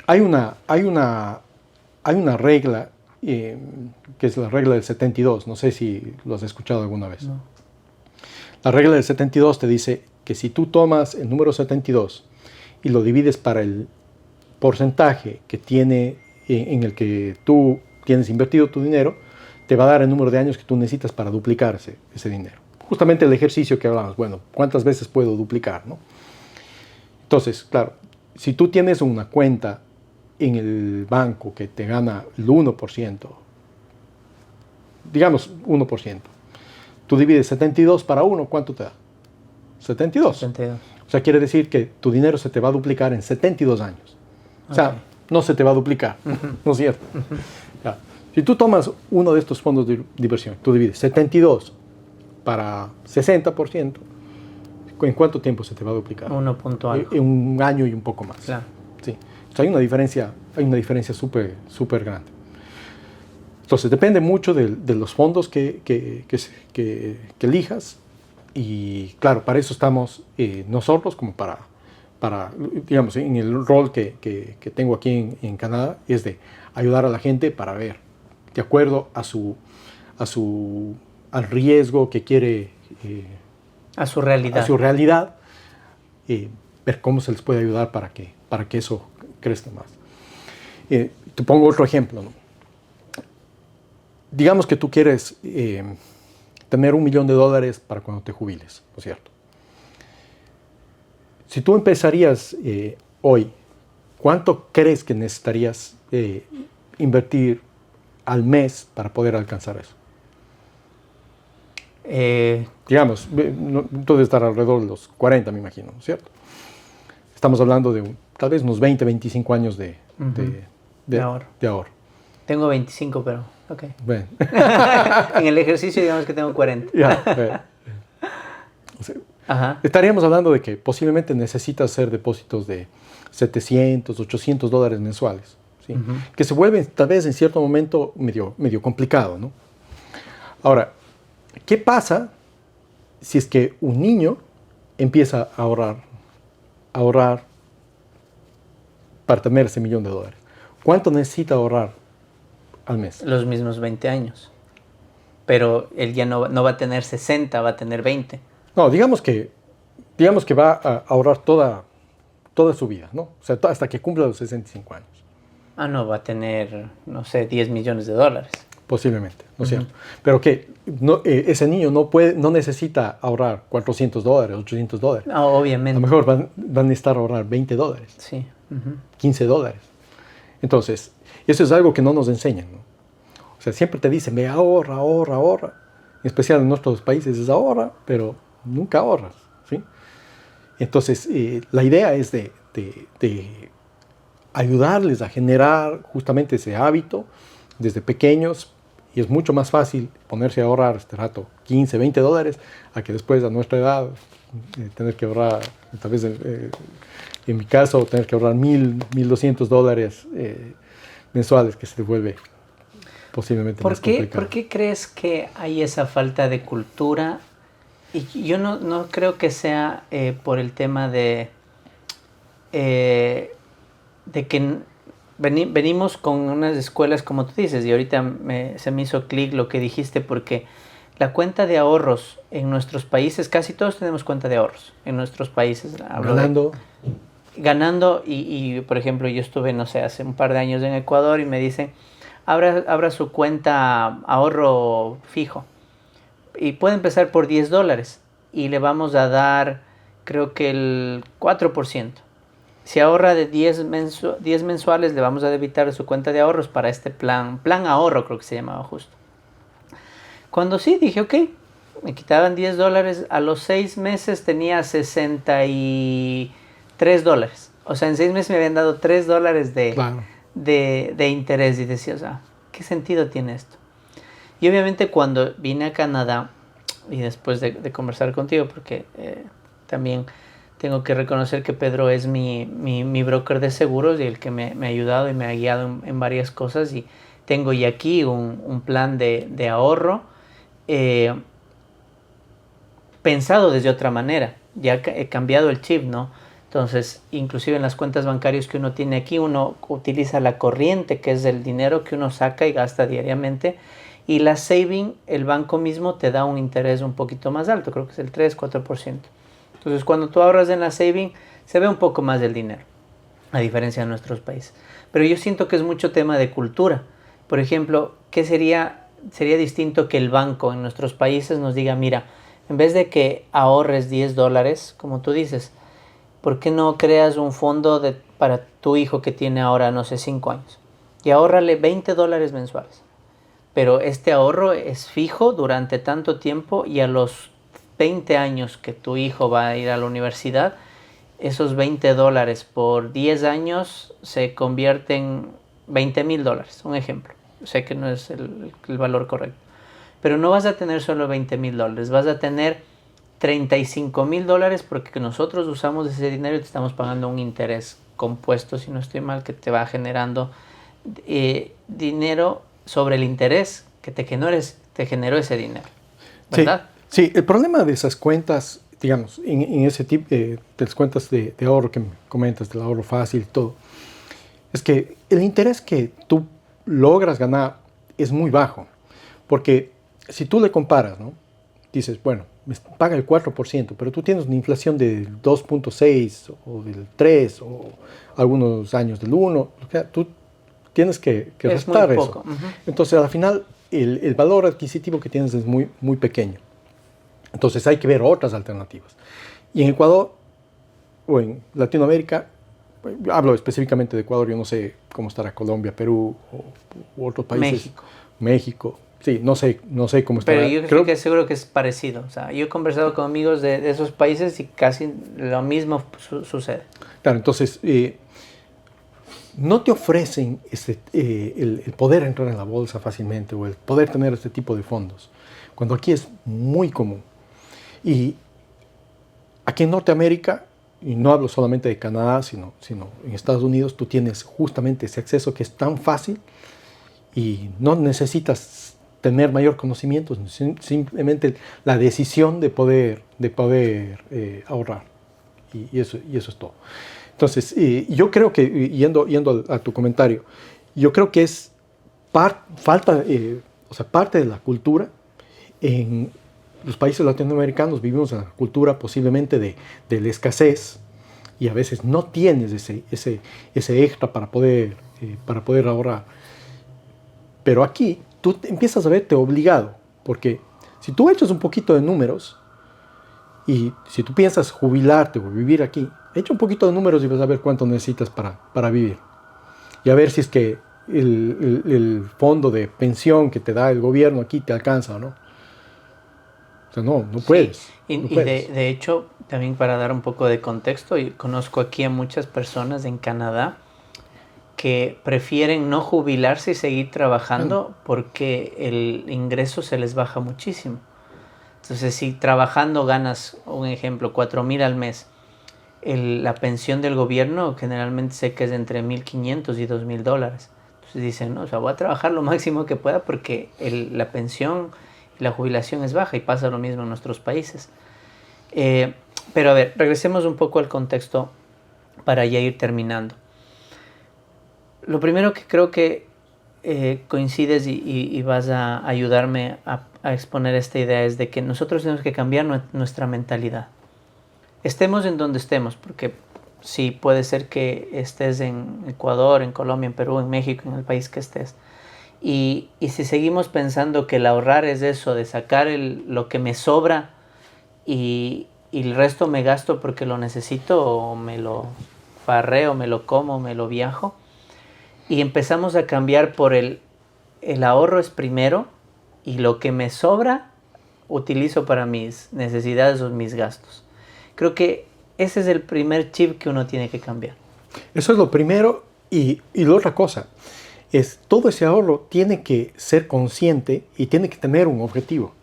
Hay una regla que es la regla del 72. No sé si lo has escuchado alguna vez. No. La regla del 72 te dice que si tú tomas el número 72 y lo divides para el porcentaje que tiene en el que tú tienes invertido tu dinero, te va a dar el número de años que tú necesitas para duplicar ese dinero. Justamente el ejercicio que hablamos, bueno, ¿cuántas veces puedo duplicar, no? Entonces, claro, si tú tienes una cuenta en el banco que te gana el 1%, digamos 1%, tú divides 72 para 1, ¿cuánto te da? 72. O sea, quiere decir que tu dinero se te va a duplicar en 72 años. O sea, no se te va a duplicar, ¿no es cierto? Ya. Si tú tomas uno de estos fondos de inversión, tú divides 72 para 60%, ¿en cuánto tiempo se te va a duplicar? 1 punto algo. En un año y un poco más. Claro. Sí. O sea, hay una diferencia súper grande. Entonces, depende mucho de los fondos que elijas. Y claro, para eso estamos nosotros, como para, digamos, en el rol que tengo aquí en Canadá, es de ayudar a la gente para ver, de acuerdo al riesgo que quiere, a su realidad, ver cómo se les puede ayudar para que eso crezca más. Te pongo otro ejemplo, ¿no? Digamos que tú quieres tener $1 millón para cuando te jubiles, ¿no es cierto? Si tú empezarías hoy, ¿cuánto crees que necesitarías invertir al mes para poder alcanzar eso? Digamos, tú debes estar alrededor de los 40, me imagino, ¿no es cierto? Estamos hablando de tal vez unos 20, 25 años de ahorro. Tengo 25, pero ok. Bueno. En el ejercicio digamos que tengo 40. Ya, o sea, ajá. Estaríamos hablando de que posiblemente necesitas hacer depósitos de $700, $800 mensuales, ¿sí? Uh-huh. Que se vuelve tal vez en cierto momento medio complicado, ¿no? Ahora, ¿qué pasa si es que un niño empieza a ahorrar para tener ese $1 millón? ¿Cuánto necesita ahorrar al mes? Los mismos 20 años. Pero él ya no va a tener 60, va a tener 20. No, digamos que va a ahorrar toda su vida, ¿no? O sea, hasta que cumpla los 65 años. Ah, no, va a tener, no sé, $10 millones. Posiblemente, ¿no es cierto? Pero que ese niño no necesita ahorrar $400, $800. No, obviamente. A lo mejor van a necesitar ahorrar $20. Sí. Uh-huh. $15. Entonces, eso es algo que no nos enseñan, ¿no? O sea, siempre te dicen, ve, ahorra. En especial en nuestros países es ahorra, pero nunca ahorras, ¿sí? Entonces, la idea es de ayudarles a generar justamente ese hábito desde pequeños, y es mucho más fácil ponerse a ahorrar este rato $15, $20 a que después a nuestra edad tener que ahorrar, tal vez en mi caso, tener que ahorrar $1,000, $1,200 mensuales, que se te vuelve posiblemente más complicado. ¿Por qué crees que hay esa falta de cultura? Y yo no creo que sea por el tema de que venimos con unas escuelas, como tú dices, y ahorita se me hizo clic lo que dijiste, porque la cuenta de ahorros en nuestros países, casi todos tenemos cuenta de ahorros en nuestros países. Ganando y por ejemplo, yo estuve, no sé, hace un par de años en Ecuador y me dicen, abra su cuenta ahorro fijo y puede empezar por $10 y le vamos a dar, creo que el 4%. Si ahorra de 10 mensuales, le vamos a debitar su cuenta de ahorros para este plan ahorro, creo que se llamaba justo. Cuando sí, dije, ok, me quitaban $10, a los 6 meses tenía $63. O sea, en 6 meses me habían dado $3 de interés, y decía, o sea, ¿qué sentido tiene esto? Y obviamente cuando vine a Canadá, y después de conversar contigo, porque también tengo que reconocer que Pedro es mi broker de seguros y el que me ha ayudado y me ha guiado en varias cosas, y tengo ya aquí un plan de ahorro pensado desde otra manera. Ya he cambiado el chip, ¿no? Entonces, inclusive en las cuentas bancarias que uno tiene aquí, uno utiliza la corriente, que es el dinero que uno saca y gasta diariamente, y la saving, el banco mismo te da un interés un poquito más alto, creo que es el 3-4%. Entonces, cuando tú ahorras en la saving, se ve un poco más del dinero, a diferencia de nuestros países. Pero yo siento que es mucho tema de cultura. Por ejemplo, ¿qué sería distinto que el banco en nuestros países nos diga, mira, en vez de que ahorres $10, como tú dices, ¿por qué no creas un fondo para tu hijo que tiene ahora, no sé, 5 años? Y ahórrale $20 mensuales. Pero este ahorro es fijo durante tanto tiempo, y a los 20 años que tu hijo va a ir a la universidad, esos $20 por 10 años se convierten en $20,000, un ejemplo. Sé que no es el valor correcto. Pero no vas a tener solo $20,000, vas a tener $35,000, porque nosotros usamos ese dinero y te estamos pagando un interés compuesto, si no estoy mal, que te va generando dinero sobre el interés que te generó ese dinero, ¿verdad? Sí, el problema de esas cuentas, digamos, en ese tipo de las cuentas de ahorro que me comentas, del ahorro fácil y todo, es que el interés que tú logras ganar es muy bajo. Porque si tú le comparas, ¿no? Dices, bueno, me paga el 4%, pero tú tienes una inflación del 2.6 o del 3 o algunos años del 1, o sea, tú tienes que Es restar muy eso. poco. Ujú. Entonces, al final, el valor adquisitivo que tienes es muy, muy pequeño. Entonces, hay que ver otras alternativas. Y en Ecuador, o en Latinoamérica, hablo específicamente de Ecuador, yo no sé cómo estará Colombia, Perú u otros países. México. México, sí, no sé cómo estará. Pero yo creo que seguro que es parecido. O sea, yo he conversado con amigos de esos países y casi lo mismo sucede. Claro, entonces, no te ofrecen el poder entrar en la bolsa fácilmente o el poder tener este tipo de fondos, cuando aquí es muy común. Y aquí en Norteamérica, y no hablo solamente de Canadá, sino en Estados Unidos, tú tienes justamente ese acceso que es tan fácil y no necesitas tener mayor conocimiento, simplemente la decisión de poder ahorrar. Y eso es todo. Entonces, yo creo que, yendo a tu comentario, yo creo que es parte de la cultura. En los países latinoamericanos vivimos en la cultura posiblemente de la escasez y a veces no tienes ese extra para poder ahorrar. Pero aquí tú empiezas a verte obligado, porque si tú echas un poquito de números y si tú piensas jubilarte o vivir aquí, echa un poquito de números y vas a ver cuánto necesitas para vivir. Y a ver si es que el fondo de pensión que te da el gobierno aquí te alcanza o no. O sea, no puedes. Sí. Y, no y puedes. de hecho, también para dar un poco de contexto, yo conozco aquí a muchas personas en Canadá que prefieren no jubilarse y seguir trabajando porque el ingreso se les baja muchísimo. Entonces, si trabajando ganas, un ejemplo, 4,000 al mes, la pensión del gobierno generalmente sé que es entre $1,500 y $2,000. Entonces dicen, no, o sea, voy a trabajar lo máximo que pueda porque la pensión y la jubilación es baja y pasa lo mismo en nuestros países. Pero a ver, regresemos un poco al contexto para ya ir terminando. Lo primero que creo que coincides y vas a ayudarme a exponer esta idea es de que nosotros tenemos que cambiar nuestra mentalidad. Estemos en donde estemos, porque sí puede ser que estés en Ecuador, en Colombia, en Perú, en México, en el país que estés. Y si seguimos pensando que el ahorrar es eso, de sacar lo que me sobra y el resto me gasto porque lo necesito o me lo farreo, me lo como, me lo viajo, y empezamos a cambiar por el ahorro es primero y lo que me sobra utilizo para mis necesidades o mis gastos. Creo que ese es el primer chip que uno tiene que cambiar. Eso es lo primero. Y la otra cosa es, todo ese ahorro tiene que ser consciente y tiene que tener un objetivo,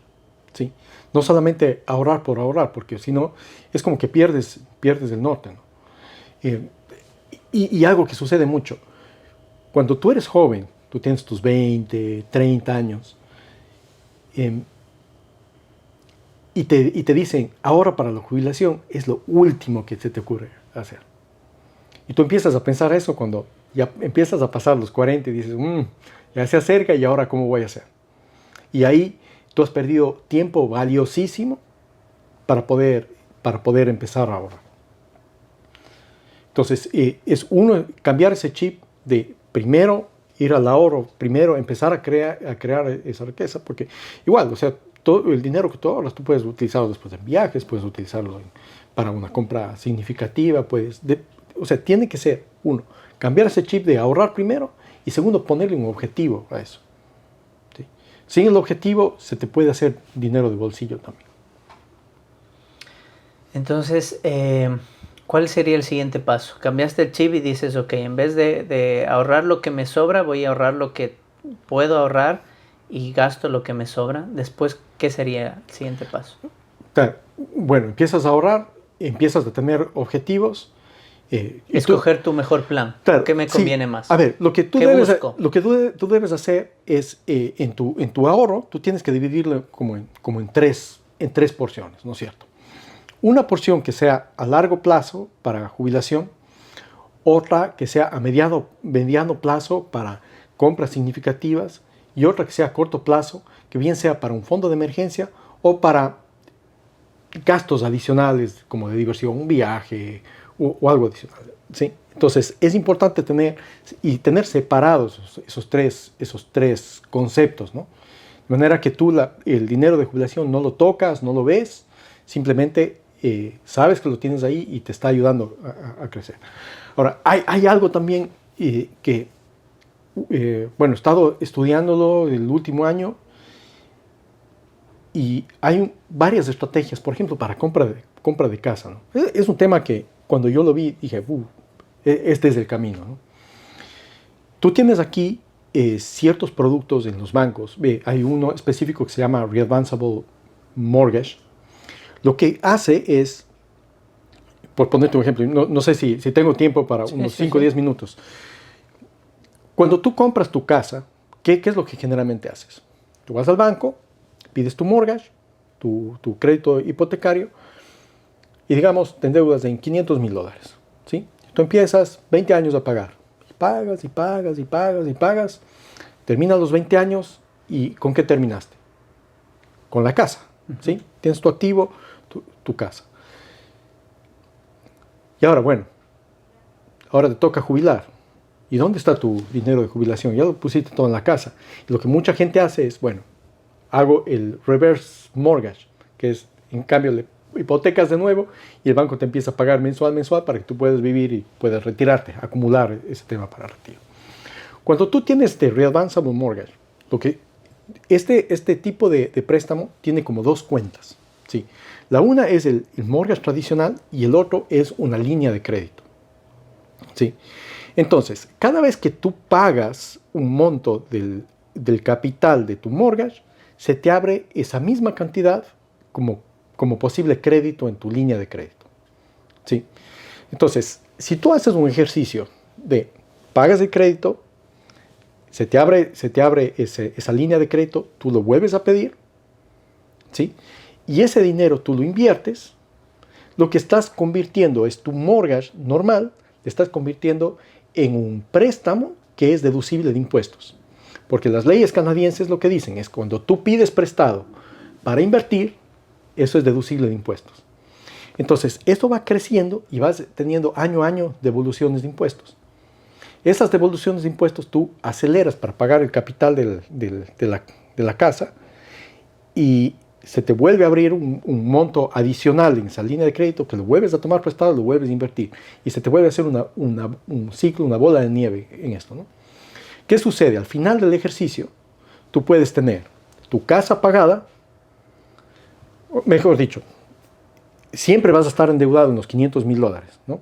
¿sí? No solamente ahorrar por ahorrar, porque si no, es como que pierdes el norte, ¿no? Y algo que sucede mucho, cuando tú eres joven, tú tienes tus 20, 30 años, y te dicen, ahora para la jubilación es lo último que se te ocurre hacer. Y tú empiezas a pensar eso cuando ya empiezas a pasar los 40 y dices, ya se acerca y ahora ¿cómo voy a hacer? Y ahí tú has perdido tiempo valiosísimo para poder empezar a ahorrar. Entonces, es cambiar ese chip de primero ir al ahorro, primero empezar a crear esa riqueza, porque igual, o sea, todo el dinero que tú ahorras, tú puedes utilizarlo después en viajes, puedes utilizarlo para una compra significativa, o sea, tiene que ser, uno, cambiar ese chip de ahorrar primero, y segundo, ponerle un objetivo a eso. ¿Sí? Sin el objetivo, se te puede hacer dinero de bolsillo también. Entonces, ¿cuál sería el siguiente paso? Cambiaste el chip y dices, ok, en vez de ahorrar lo que me sobra, voy a ahorrar lo que puedo ahorrar y gasto lo que me sobra. Después, ¿qué sería el siguiente paso? Bueno, empiezas a ahorrar, empiezas a tener objetivos. Escoger tu mejor plan. Claro, ¿Qué me conviene más? A ver, lo que tú debes hacer es, en tu ahorro, tú tienes que dividirlo como en tres porciones, ¿no es cierto? Una porción que sea a largo plazo para jubilación, otra que sea a mediano plazo para compras significativas y otra que sea a corto plazo, que bien sea para un fondo de emergencia o para gastos adicionales como de diversión, un viaje o algo adicional, ¿sí? Entonces, es importante tener separados esos tres conceptos, ¿no? De manera que tú el dinero de jubilación no lo tocas, no lo ves, simplemente sabes que lo tienes ahí y te está ayudando a crecer. Ahora, hay algo también que, bueno, he estado estudiándolo el último año y hay varias estrategias, por ejemplo, para compra de casa, ¿no? Es un tema que cuando yo lo vi dije, este es el camino, ¿no? Tú tienes aquí ciertos productos en los bancos. Hay uno específico que se llama Readvanceable Mortgage. Lo que hace es, por ponerte un ejemplo, no sé si tengo tiempo para unos 5 o 10 minutos. Cuando tú compras tu casa, ¿qué es lo que generalmente haces? Tú vas al banco, pides tu mortgage, tu crédito hipotecario, y digamos, te endeudas en $500,000, ¿sí? Tú empiezas 20 años a pagar. Y pagas, y pagas, y pagas, y pagas. Terminas los 20 años, ¿y con qué terminaste? Con la casa, ¿sí? Tienes tu activo, tu casa. Y ahora, bueno, ahora te toca jubilar. ¿Y dónde está tu dinero de jubilación? Ya lo pusiste todo en la casa. Y lo que mucha gente hace es, bueno, hago el reverse mortgage, que es, en cambio, le hipotecas de nuevo y el banco te empieza a pagar mensual para que tú puedas vivir y puedas retirarte, acumular ese tema para retiro. Cuando tú tienes este Readvanceable Mortgage, este tipo de préstamo tiene como dos cuentas, ¿sí? La una es el mortgage tradicional y el otro es una línea de crédito, ¿sí? Entonces, cada vez que tú pagas un monto del capital de tu mortgage, se te abre esa misma cantidad como posible crédito en tu línea de crédito, ¿sí? Entonces, si tú haces un ejercicio de pagas el crédito, se te abre esa línea de crédito, tú lo vuelves a pedir, ¿sí? Y ese dinero tú lo inviertes, lo que estás convirtiendo es tu mortgage normal, le estás convirtiendo en un préstamo que es deducible de impuestos. Porque las leyes canadienses lo que dicen es cuando tú pides prestado para invertir, eso es deducible de impuestos. Entonces, esto va creciendo y vas teniendo año a año devoluciones de impuestos. Esas devoluciones de impuestos tú aceleras para pagar el capital de la casa y se te vuelve a abrir un monto adicional en esa línea de crédito que lo vuelves a tomar prestado, lo vuelves a invertir y se te vuelve a hacer un ciclo, una bola de nieve en esto, ¿no? ¿Qué sucede? Al final del ejercicio, tú puedes tener tu casa pagada, mejor dicho, siempre vas a estar endeudado en los $500,000, ¿no?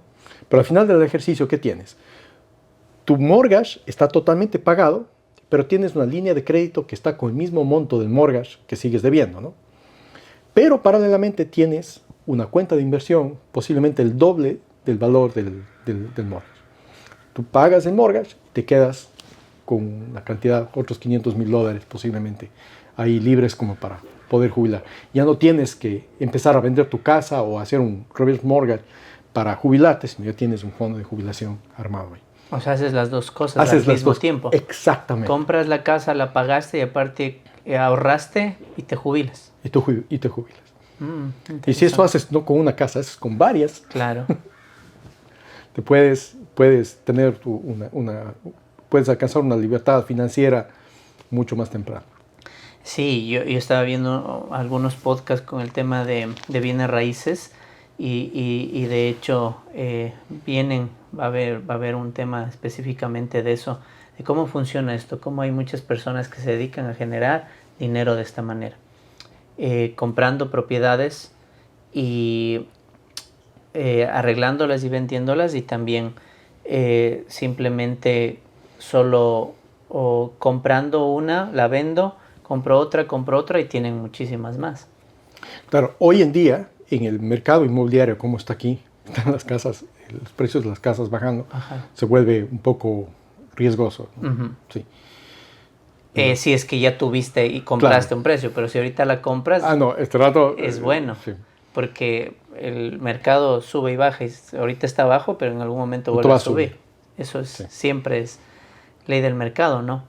Pero al final del ejercicio, ¿qué tienes? Tu mortgage está totalmente pagado, pero tienes una línea de crédito que está con el mismo monto del mortgage que sigues debiendo, ¿no? Pero paralelamente tienes una cuenta de inversión, posiblemente el doble del valor del mortgage. Tú pagas el mortgage y te quedas con una cantidad, otros $500,000 posiblemente, ahí libres como para poder jubilar. Ya no tienes que empezar a vender tu casa o hacer un reverse mortgage para jubilarte, sino ya tienes un fondo de jubilación armado ahí. O sea, haces las dos cosas al mismo tiempo. Exactamente. Compras la casa, la pagaste y aparte ahorraste y te jubilas. Y te jubilas. Y si eso haces no con una casa, haces con varias. Claro. Te puedes tener puedes alcanzar una libertad financiera mucho más temprano. Sí, yo estaba viendo algunos podcasts con el tema de bienes raíces y de hecho va a haber un tema específicamente de eso, de cómo funciona esto, cómo hay muchas personas que se dedican a generar dinero de esta manera, comprando propiedades y arreglándolas y vendiéndolas y también simplemente solo comprando una, la vendo, compro otra y tienen muchísimas más. Claro, hoy en día en el mercado inmobiliario como está aquí, están las casas, los precios de las casas bajando, Ajá. Se vuelve un poco riesgoso, ¿no? Uh-huh. Sí. Si es que ya tuviste y compraste Claro. un precio, pero si ahorita la compras, no, este rato es bueno, sí. Porque el mercado sube y baja, y ahorita está bajo, pero en algún momento vuelve a subir. Eso es, sí. Siempre es ley del mercado, ¿no?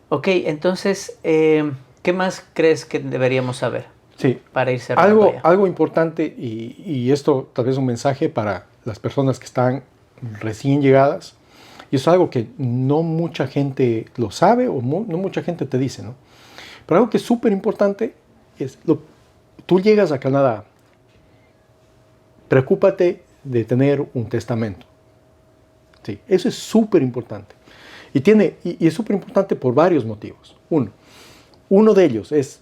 Ok, entonces, ¿qué más crees que deberíamos saber? Sí, para ir cerrando algo importante y esto tal vez un mensaje para las personas que están recién llegadas. Y eso es algo que no mucha gente lo sabe o no mucha gente te dice, ¿no? Pero algo que es súper importante es, tú llegas a Canadá, preocúpate de tener un testamento. Sí, eso es súper importante. Y es súper importante por varios motivos. Uno de ellos es,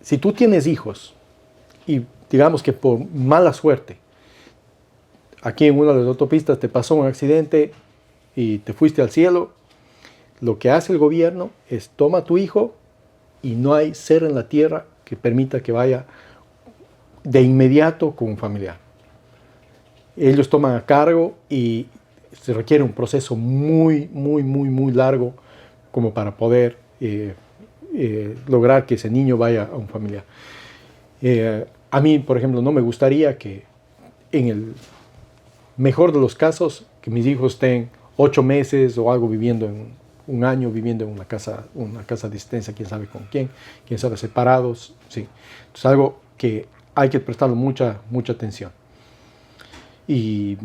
si tú tienes hijos y digamos que por mala suerte, aquí en una de las autopistas te pasó un accidente y te fuiste al cielo, lo que hace el gobierno es toma a tu hijo y no hay ser en la tierra que permita que vaya de inmediato con un familiar. Ellos toman a cargo y se requiere un proceso muy largo como para poder lograr que ese niño vaya a un familiar. A mí, por ejemplo, no me gustaría que en el mejor de los casos, que mis hijos estén 8 meses o algo viviendo en un año, viviendo en una casa de asistencia, quién sabe con quién sabe separados, sí. Es algo que hay que prestarle mucha atención. Y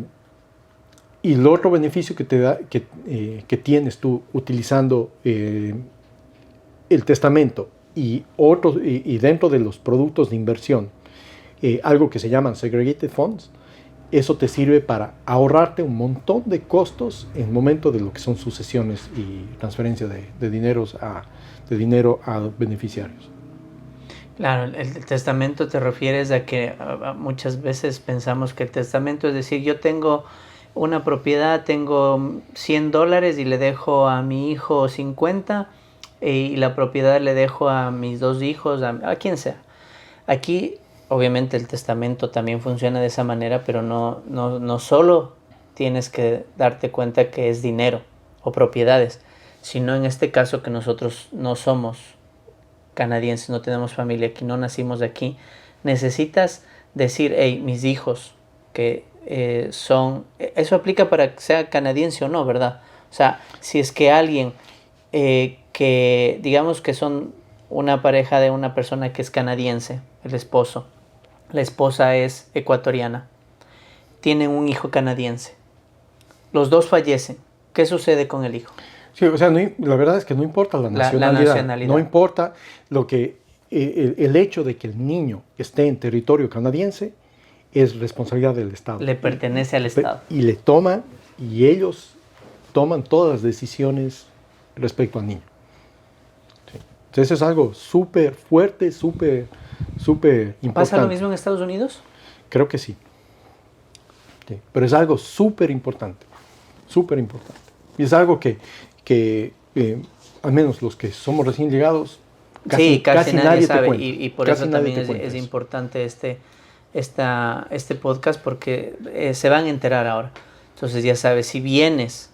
el otro beneficio que te da, que tienes tú utilizando el testamento y dentro de los productos de inversión, algo que se llaman segregated funds, eso te sirve para ahorrarte un montón de costos en el momento de lo que son sucesiones y transferencia de dinero a beneficiarios. Claro, el testamento te refieres a que muchas veces pensamos que el testamento es decir, yo tengo una propiedad, tengo $100 y le dejo a mi hijo 50 y la propiedad le dejo a mis 2 hijos, a quien sea. Aquí obviamente el testamento también funciona de esa manera, pero no solo tienes que darte cuenta que es dinero o propiedades, sino en este caso que nosotros no somos canadienses, no tenemos familia aquí, no nacimos aquí, necesitas decir, hey, mis hijos que son, eso aplica para que sea canadiense o no, ¿verdad? O sea, si es que alguien que digamos que son una pareja de una persona que es canadiense, el esposo, la esposa es ecuatoriana, tienen un hijo canadiense, los dos fallecen, ¿qué sucede con el hijo? Sí, o sea, la verdad es que no importa la nacionalidad. No importa el hecho de que el niño esté en territorio canadiense, es responsabilidad del Estado. Le pertenece al Estado. Y ellos toman todas las decisiones respecto al niño. Sí. Entonces es algo súper fuerte, súper importante. ¿Pasa lo mismo en Estados Unidos? Creo que sí. Sí. Pero es algo súper importante. Súper importante. Y es algo que al menos los que somos recién llegados, casi nadie sabe. Y por eso también es importante este podcast, porque se van a enterar ahora. Entonces ya sabes, si vienes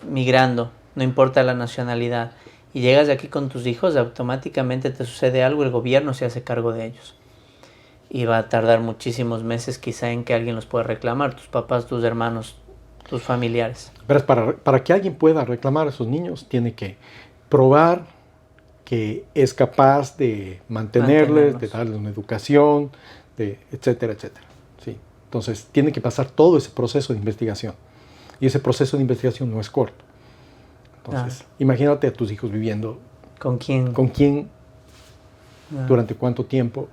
migrando, no importa la nacionalidad, y llegas de aquí con tus hijos, automáticamente te sucede algo, el gobierno se hace cargo de ellos. Y va a tardar muchísimos meses quizá en que alguien los pueda reclamar, tus papás, tus hermanos, tus familiares. Pero para que alguien pueda reclamar a esos niños, tiene que probar que es capaz de mantenerles, de darles una educación, etcétera, etcétera. Sí. Entonces, tiene que pasar todo ese proceso de investigación. Y ese proceso de investigación no es corto. Entonces, imagínate a tus hijos viviendo. ¿Con quién? ¿Con quién? ¿Durante cuánto tiempo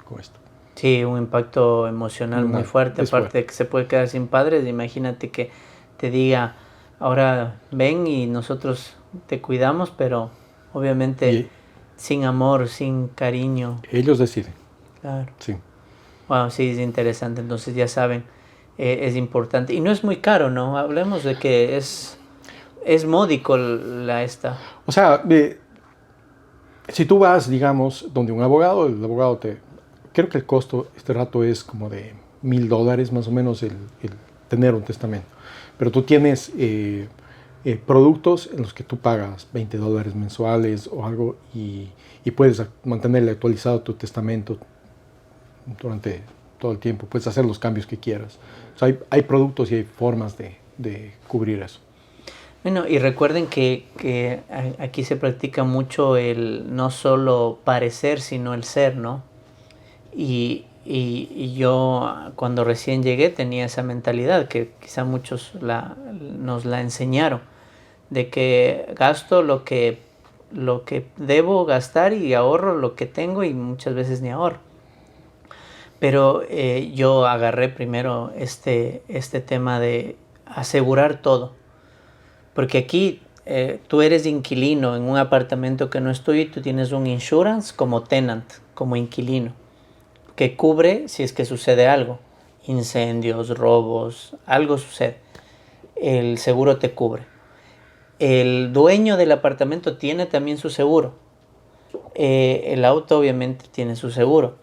con esto? Sí, un impacto emocional muy fuerte. Aparte de que se puede quedar sin padres, imagínate que te diga, ahora ven y nosotros te cuidamos, pero obviamente sin amor, sin cariño. Ellos deciden. Claro. Sí. Wow, sí, es interesante. Entonces ya saben, es importante. Y no es muy caro, ¿no? Hablemos de que es módico esta. O sea, si tú vas, digamos, donde un abogado, el abogado creo que el costo este rato es como de $1,000 más o menos el tener un testamento. Pero tú tienes productos en los que tú pagas $20 mensuales o algo y puedes mantenerle actualizado tu testamento durante todo el tiempo. Puedes hacer los cambios que quieras. O sea, hay productos y hay formas de cubrir eso. Bueno, y recuerden que aquí se practica mucho el no solo parecer, sino el ser, ¿no? Y Y yo cuando recién llegué tenía esa mentalidad que quizá muchos nos la enseñaron, de que gasto lo que debo gastar y ahorro lo que tengo y muchas veces ni ahorro. Pero yo agarré primero este tema de asegurar todo. Porque aquí tú eres inquilino en un apartamento que no es tuyo y tú tienes un insurance como tenant, como inquilino, que cubre si es que sucede algo, incendios, robos, algo sucede. El seguro te cubre. El dueño del apartamento tiene también su seguro. El auto obviamente tiene su seguro.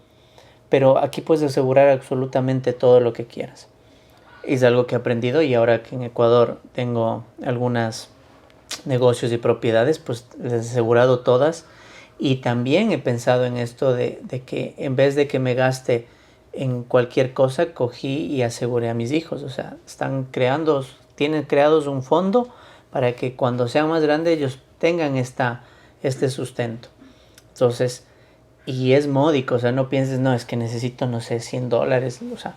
Pero aquí puedes asegurar absolutamente todo lo que quieras. Es algo que he aprendido y ahora que en Ecuador tengo algunos negocios y propiedades, pues les he asegurado todas. Y también he pensado en esto de que en vez de que me gaste en cualquier cosa, cogí y aseguré a mis hijos. O sea, tienen creados un fondo para que cuando sean más grandes ellos tengan este sustento. Entonces, y es módico, o sea, no pienses, no, es que necesito, no sé, $100, o sea,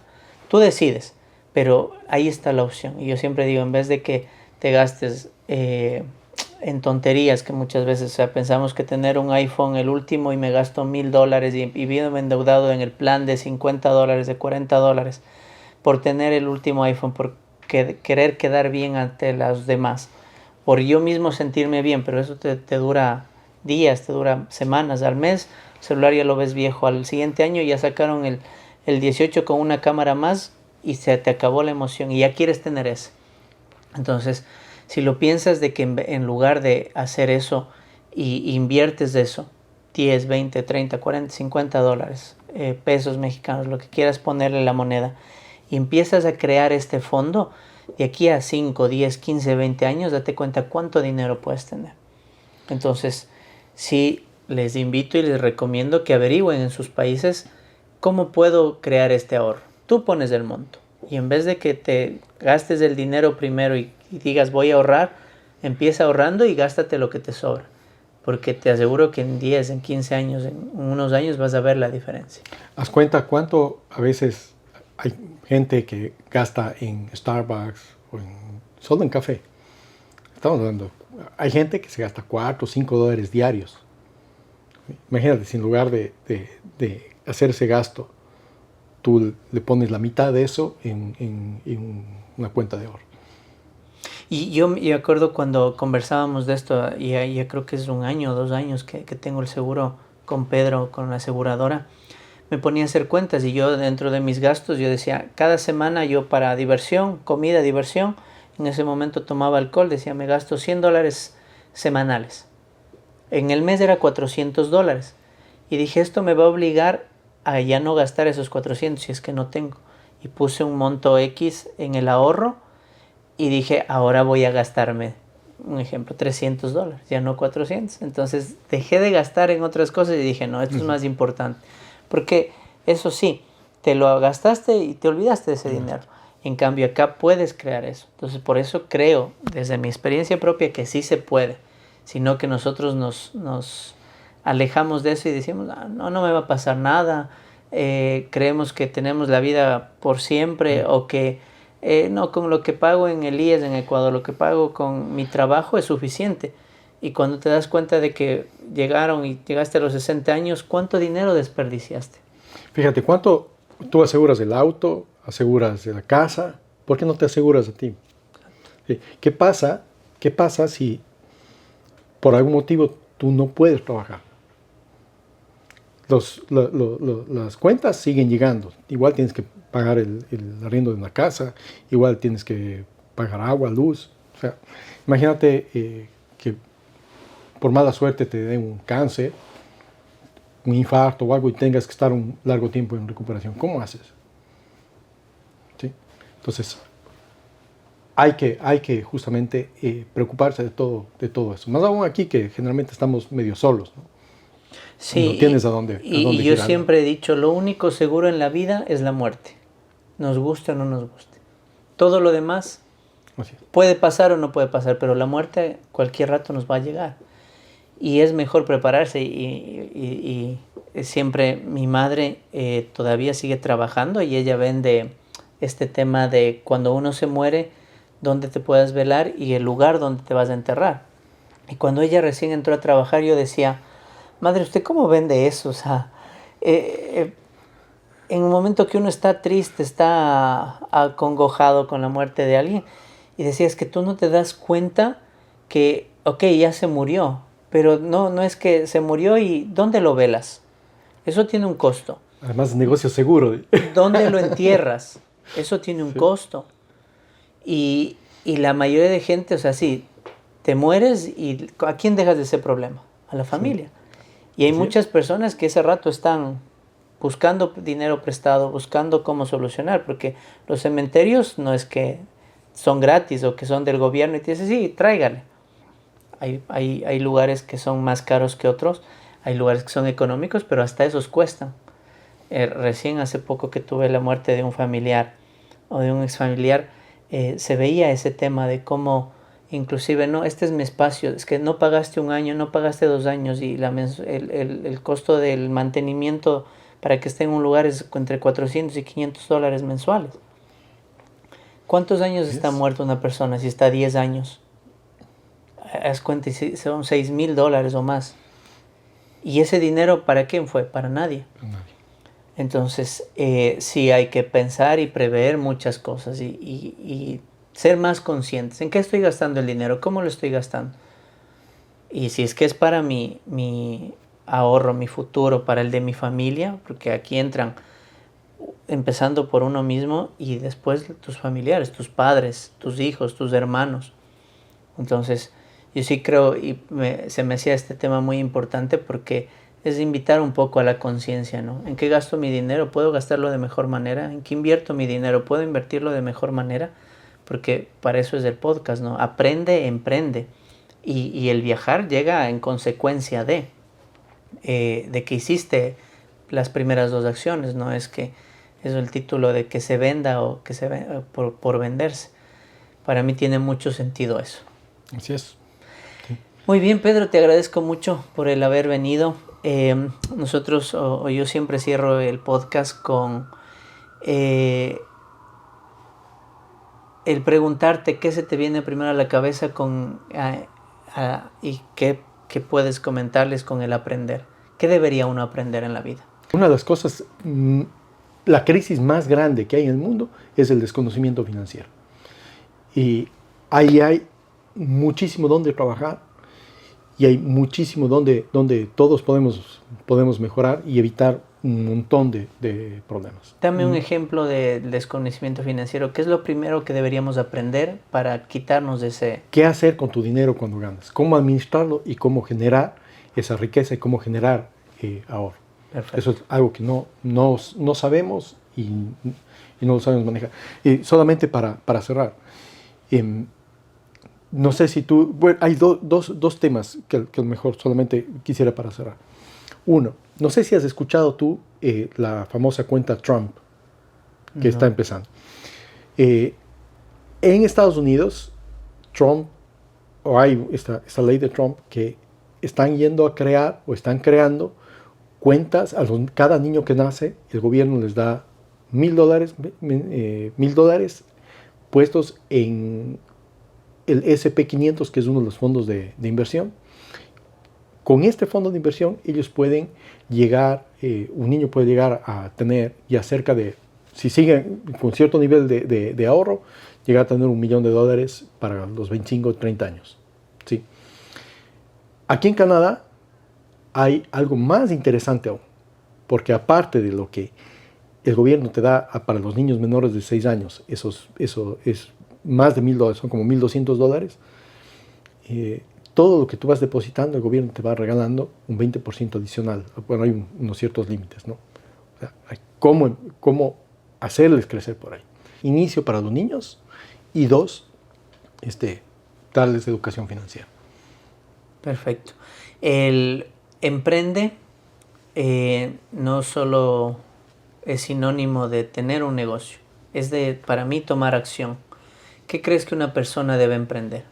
tú decides, pero ahí está la opción. Y yo siempre digo, en vez de que te gastes en tonterías, que muchas veces, o sea, pensamos que tener un iPhone, el último, y me gasto $1,000 y viéndome endeudado en el plan de $50, de $40, por tener el último iPhone, por querer quedar bien ante los demás, por yo mismo sentirme bien, pero eso te dura días, te dura semanas, al mes. El celular ya lo ves viejo, al siguiente año ya sacaron el 18 con una cámara más y se te acabó la emoción y ya quieres tener ese. Entonces, si lo piensas de que en lugar de hacer eso y inviertes de eso, 10, 20, 30, 40, $50, pesos mexicanos, lo que quieras ponerle la moneda, y empiezas a crear este fondo, de aquí a 5, 10, 15, 20 años, date cuenta cuánto dinero puedes tener. Entonces, sí, les invito y les recomiendo que averigüen en sus países cómo puedo crear este ahorro. Tú pones el monto y en vez de que te gastes el dinero primero y digas voy a ahorrar, empieza ahorrando y gástate lo que te sobra. Porque te aseguro que en 10, en 15 años, en unos años vas a ver la diferencia. Haz cuenta cuánto a veces hay gente que gasta en Starbucks o solo en café. Estamos hablando, hay gente que se gasta $4 o $5 diarios. Imagínate, si en lugar de hacer ese gasto, tú le pones la mitad de eso en una cuenta de ahorro. Y yo me acuerdo cuando conversábamos de esto, y ya creo que es 1 año o 2 años que tengo el seguro con Pedro, con la aseguradora, me ponía a hacer cuentas y yo dentro de mis gastos, yo decía, cada semana yo para diversión, comida, diversión, en ese momento tomaba alcohol, decía, me gasto $100 semanales. En el mes era $400. Y dije, esto me va a obligar a ya no gastar esos 400 si es que no tengo. Y puse un monto X en el ahorro y dije, ahora voy a gastarme, un ejemplo, $300, ya no 400. Entonces dejé de gastar en otras cosas y dije, no, esto es más importante. Porque eso sí, te lo gastaste y te olvidaste de ese dinero. En cambio, acá puedes crear eso. Entonces, por eso creo, desde mi experiencia propia, que sí se puede. Sino que nosotros nos alejamos de eso y decimos, no me va a pasar nada. Creemos que tenemos la vida por siempre o que no, con lo que pago en el IES en Ecuador, lo que pago con mi trabajo es suficiente. Y cuando te das cuenta de que llegaste a los 60 años, ¿cuánto dinero desperdiciaste? Fíjate, ¿cuánto tú aseguras el auto, aseguras la casa? ¿Por qué no te aseguras a ti? Sí. ¿Qué pasa si por algún motivo tú no puedes trabajar? Las cuentas siguen llegando. Igual tienes que pagar el arriendo de una casa, igual tienes que pagar agua, luz. O sea, imagínate que por mala suerte te den un cáncer, un infarto o algo y tengas que estar un largo tiempo en recuperación. ¿Cómo haces? ¿Sí? Entonces, hay que justamente preocuparse de todo eso. Más aún aquí que generalmente estamos medio solos, ¿no? Sí, no tienes a dónde y yo siempre he dicho, lo único seguro en la vida es la muerte. Nos guste o no nos guste. Todo lo demás puede pasar o no puede pasar, pero la muerte cualquier rato nos va a llegar. Y es mejor prepararse y siempre mi madre todavía sigue trabajando y ella vende este tema de cuando uno se muere, dónde te puedes velar y el lugar donde te vas a enterrar. Y cuando ella recién entró a trabajar, yo decía, madre, ¿usted cómo vende eso? O sea, en un momento que uno está triste, está acongojado con la muerte de alguien, y decía, es que tú no te das cuenta que, ok, ya se murió, pero no es que se murió y ¿dónde lo velas? Eso tiene un costo. Además, negocio seguro. ¿Dónde lo entierras? Eso tiene un costo. Y la mayoría de gente, o sea, sí, te mueres y ¿a quién dejas de ese problema? A la familia. Sí. Y hay muchas personas que ese rato están buscando dinero prestado, buscando cómo solucionar, porque los cementerios no es que son gratis o que son del gobierno y te dicen, sí, tráigale. Hay lugares que son más caros que otros, hay lugares que son económicos, pero hasta esos cuestan. Recién hace poco que tuve la muerte de un familiar o de un exfamiliar, se veía ese tema de cómo inclusive, no, este es mi espacio, es que no pagaste un año, no pagaste 2 años y el costo del mantenimiento para que esté en un lugar es entre $400 y $500 mensuales. ¿Cuántos años está muerta una persona si está 10 años? Haz cuenta, son $6,000 o más. ¿Y ese dinero para quién fue? Para nadie. Entonces, sí hay que pensar y prever muchas cosas y ser más conscientes. ¿En qué estoy gastando el dinero? ¿Cómo lo estoy gastando? Y si es que es para mi ahorro, mi futuro, para el de mi familia, porque aquí entran empezando por uno mismo y después tus familiares, tus padres, tus hijos, tus hermanos. Entonces, yo sí creo y se me hacía este tema muy importante porque es invitar un poco a la conciencia, ¿no? ¿En qué gasto mi dinero? ¿Puedo gastarlo de mejor manera? ¿En qué invierto mi dinero? ¿Puedo invertirlo de mejor manera? Porque para eso es el podcast, ¿no? Aprende, emprende. Y el viajar llega en consecuencia de que hiciste las primeras 2 acciones, no es que es el título de que se venda o que se venda por venderse. Para mí tiene mucho sentido eso. Así es. Sí. Muy bien, Pedro, te agradezco mucho por el haber venido. Nosotros, o yo siempre cierro el podcast con el preguntarte qué se te viene primero a la cabeza y qué puedes comentarles con el aprender. ¿Qué debería uno aprender en la vida? Una de las cosas, la crisis más grande que hay en el mundo es el desconocimiento financiero. Y ahí hay muchísimo donde trabajar y hay muchísimo donde todos podemos mejorar y evitar un montón de problemas. Dame un ejemplo del desconocimiento financiero. ¿Qué es lo primero que deberíamos aprender para quitarnos de ese...? ¿Qué hacer con tu dinero cuando ganas? ¿Cómo administrarlo y cómo generar esa riqueza y cómo generar ahorro? Perfecto. Eso es algo que no sabemos y no lo sabemos manejar. Y solamente para cerrar, no sé si tú... Bueno, hay dos temas que a lo mejor solamente quisiera para cerrar. Uno, no sé si has escuchado tú la famosa cuenta Trump que está empezando. En Estados Unidos, Trump, o hay esta ley de Trump que están yendo a crear o están creando cuentas cada niño que nace, el gobierno les da $1,000 puestos en el S&P 500, que es uno de los fondos de inversión. Con este fondo de inversión ellos pueden llegar, un niño puede llegar a tener ya cerca de, si siguen con cierto nivel de ahorro, llegar a tener $1,000,000 para los 25 o 30 años. ¿Sí? Aquí en Canadá hay algo más interesante aún, porque aparte de lo que el gobierno te da para los niños menores de 6 años, eso es más de $1,000, son como $1,200, todo lo que tú vas depositando, el gobierno te va regalando un 20% adicional. Bueno, hay unos ciertos límites, ¿no? O sea, hay cómo hacerles crecer por ahí. Inicio para los niños y 2, darles educación financiera. Perfecto. El emprende no solo es sinónimo de tener un negocio, es para mí, tomar acción. ¿Qué crees que una persona debe emprender?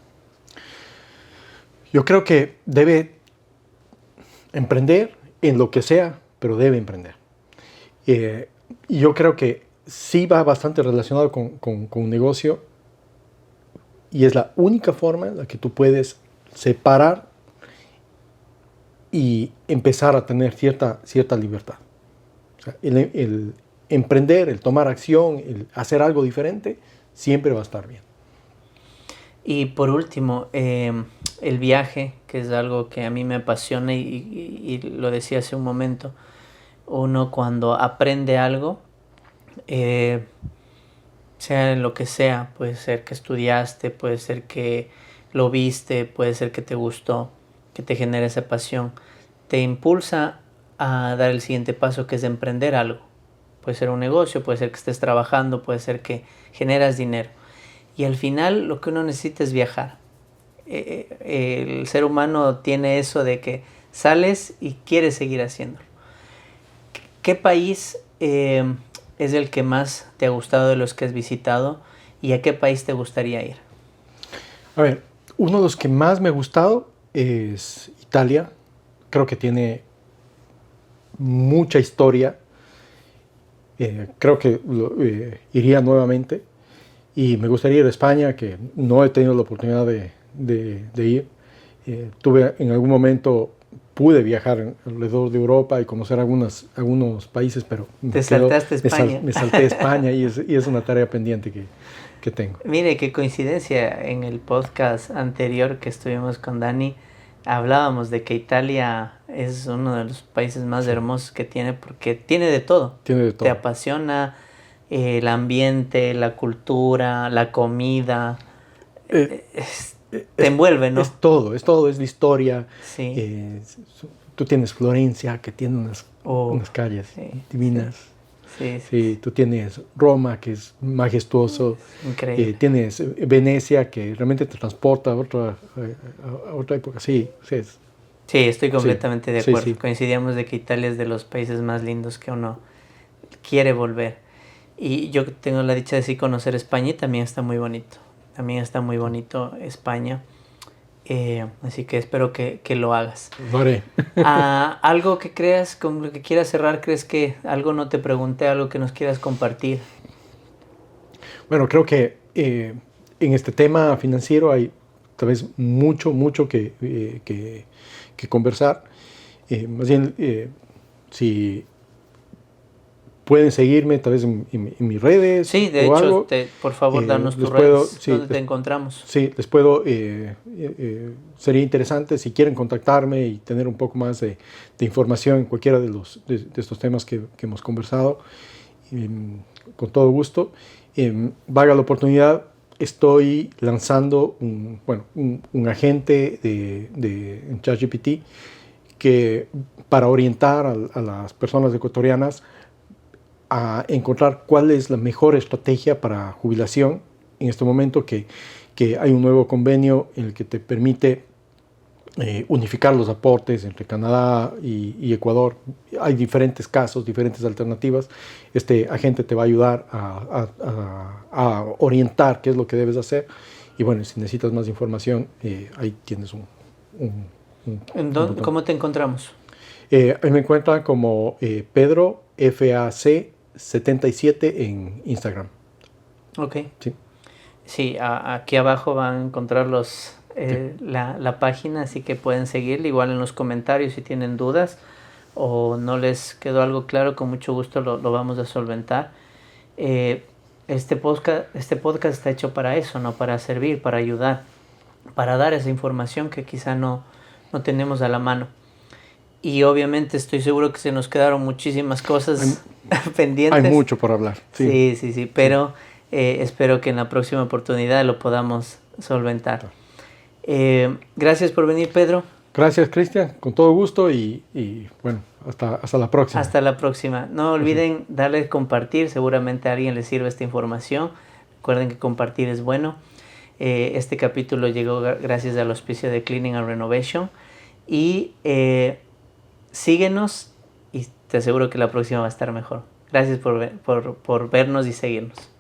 Yo creo que debe emprender en lo que sea, pero debe emprender. Y yo creo que sí va bastante relacionado con un negocio, y es la única forma en la que tú puedes separar y empezar a tener cierta libertad. O sea, el emprender, el tomar acción, el hacer algo diferente, siempre va a estar bien. Y por último, el viaje, que es algo que a mí me apasiona y lo decía hace un momento. Uno cuando aprende algo, sea en lo que sea, puede ser que estudiaste, puede ser que lo viste, puede ser que te gustó, que te genera esa pasión, te impulsa a dar el siguiente paso, que es emprender algo. Puede ser un negocio, puede ser que estés trabajando, puede ser que generas dinero. Y al final lo que uno necesita es viajar. El ser humano tiene eso de que sales y quieres seguir haciéndolo. ¿Qué país es el que más te ha gustado de los que has visitado y a qué país te gustaría ir? A ver, uno de los que más me ha gustado es Italia. Creo que tiene mucha historia. Creo que iría nuevamente. Y me gustaría ir a España, que no he tenido la oportunidad de ir. En algún momento pude viajar alrededor de Europa y conocer algunos países, pero me saltaste España. Me salté España y es una tarea pendiente que tengo. Mire, qué coincidencia. En el podcast anterior que estuvimos con Dani, hablábamos de que Italia es uno de los países más hermosos que tiene, porque tiene de todo. Tiene de todo. Te apasiona el ambiente, la cultura, la comida. Te envuelve, ¿no? Es todo, es la historia. Sí. Tú tienes Florencia, que tiene unas calles divinas. Sí, tú tienes Roma, que es majestuoso. Increíble. Tienes Venecia, que realmente te transporta a otra época. Sí, estoy completamente de acuerdo. Sí. Coincidíamos de que Italia es de los países más lindos que uno quiere volver. Y yo tengo la dicha de sí conocer España y también está muy bonito. También está muy bonito España. Así que espero que lo hagas. Lo haré. Algo que creas, con lo que quieras cerrar, ¿crees que algo no te pregunté, algo que nos quieras compartir? Bueno, creo que en este tema financiero hay tal vez mucho que conversar. Más bien, si pueden seguirme tal vez en mis redes. Sí, de hecho, algo. Por favor, danos tus redes, donde te encontramos. Sí, les puedo, sería interesante si quieren contactarme y tener un poco más de información en cualquiera de estos temas que hemos conversado, con todo gusto. Valga la oportunidad, estoy lanzando un agente en ChatGPT que para orientar a las personas ecuatorianas a encontrar cuál es la mejor estrategia para jubilación en este momento, que hay un nuevo convenio en el que te permite unificar los aportes entre Canadá y Ecuador. Hay diferentes casos, diferentes alternativas. Este agente te va a ayudar a orientar qué es lo que debes hacer. Y bueno, si necesitas más información, ahí tienes ¿Cómo te encontramos? Ahí me encuentran como Pedro FAC 77 en Instagram. Ok. Sí. Sí, aquí abajo van a encontrar la página, así que pueden seguirle. Igual en los comentarios si tienen dudas o no les quedó algo claro, con mucho gusto lo vamos a solventar. Este podcast está hecho para eso, ¿no? Para servir, para ayudar, para dar esa información que quizá no tenemos a la mano. Y obviamente estoy seguro que se nos quedaron muchísimas cosas pendientes. Hay mucho por hablar. Sí, pero espero que en la próxima oportunidad lo podamos solventar. Gracias por venir, Pedro. Gracias, Cristian, con todo gusto y bueno, hasta la próxima. Hasta la próxima. No olviden darle compartir, seguramente a alguien le sirve esta información. Recuerden que compartir es bueno. Este capítulo llegó gracias al auspicio de Cleaning and Renovation. Y síguenos y te aseguro que la próxima va a estar mejor. Gracias por vernos y seguirnos.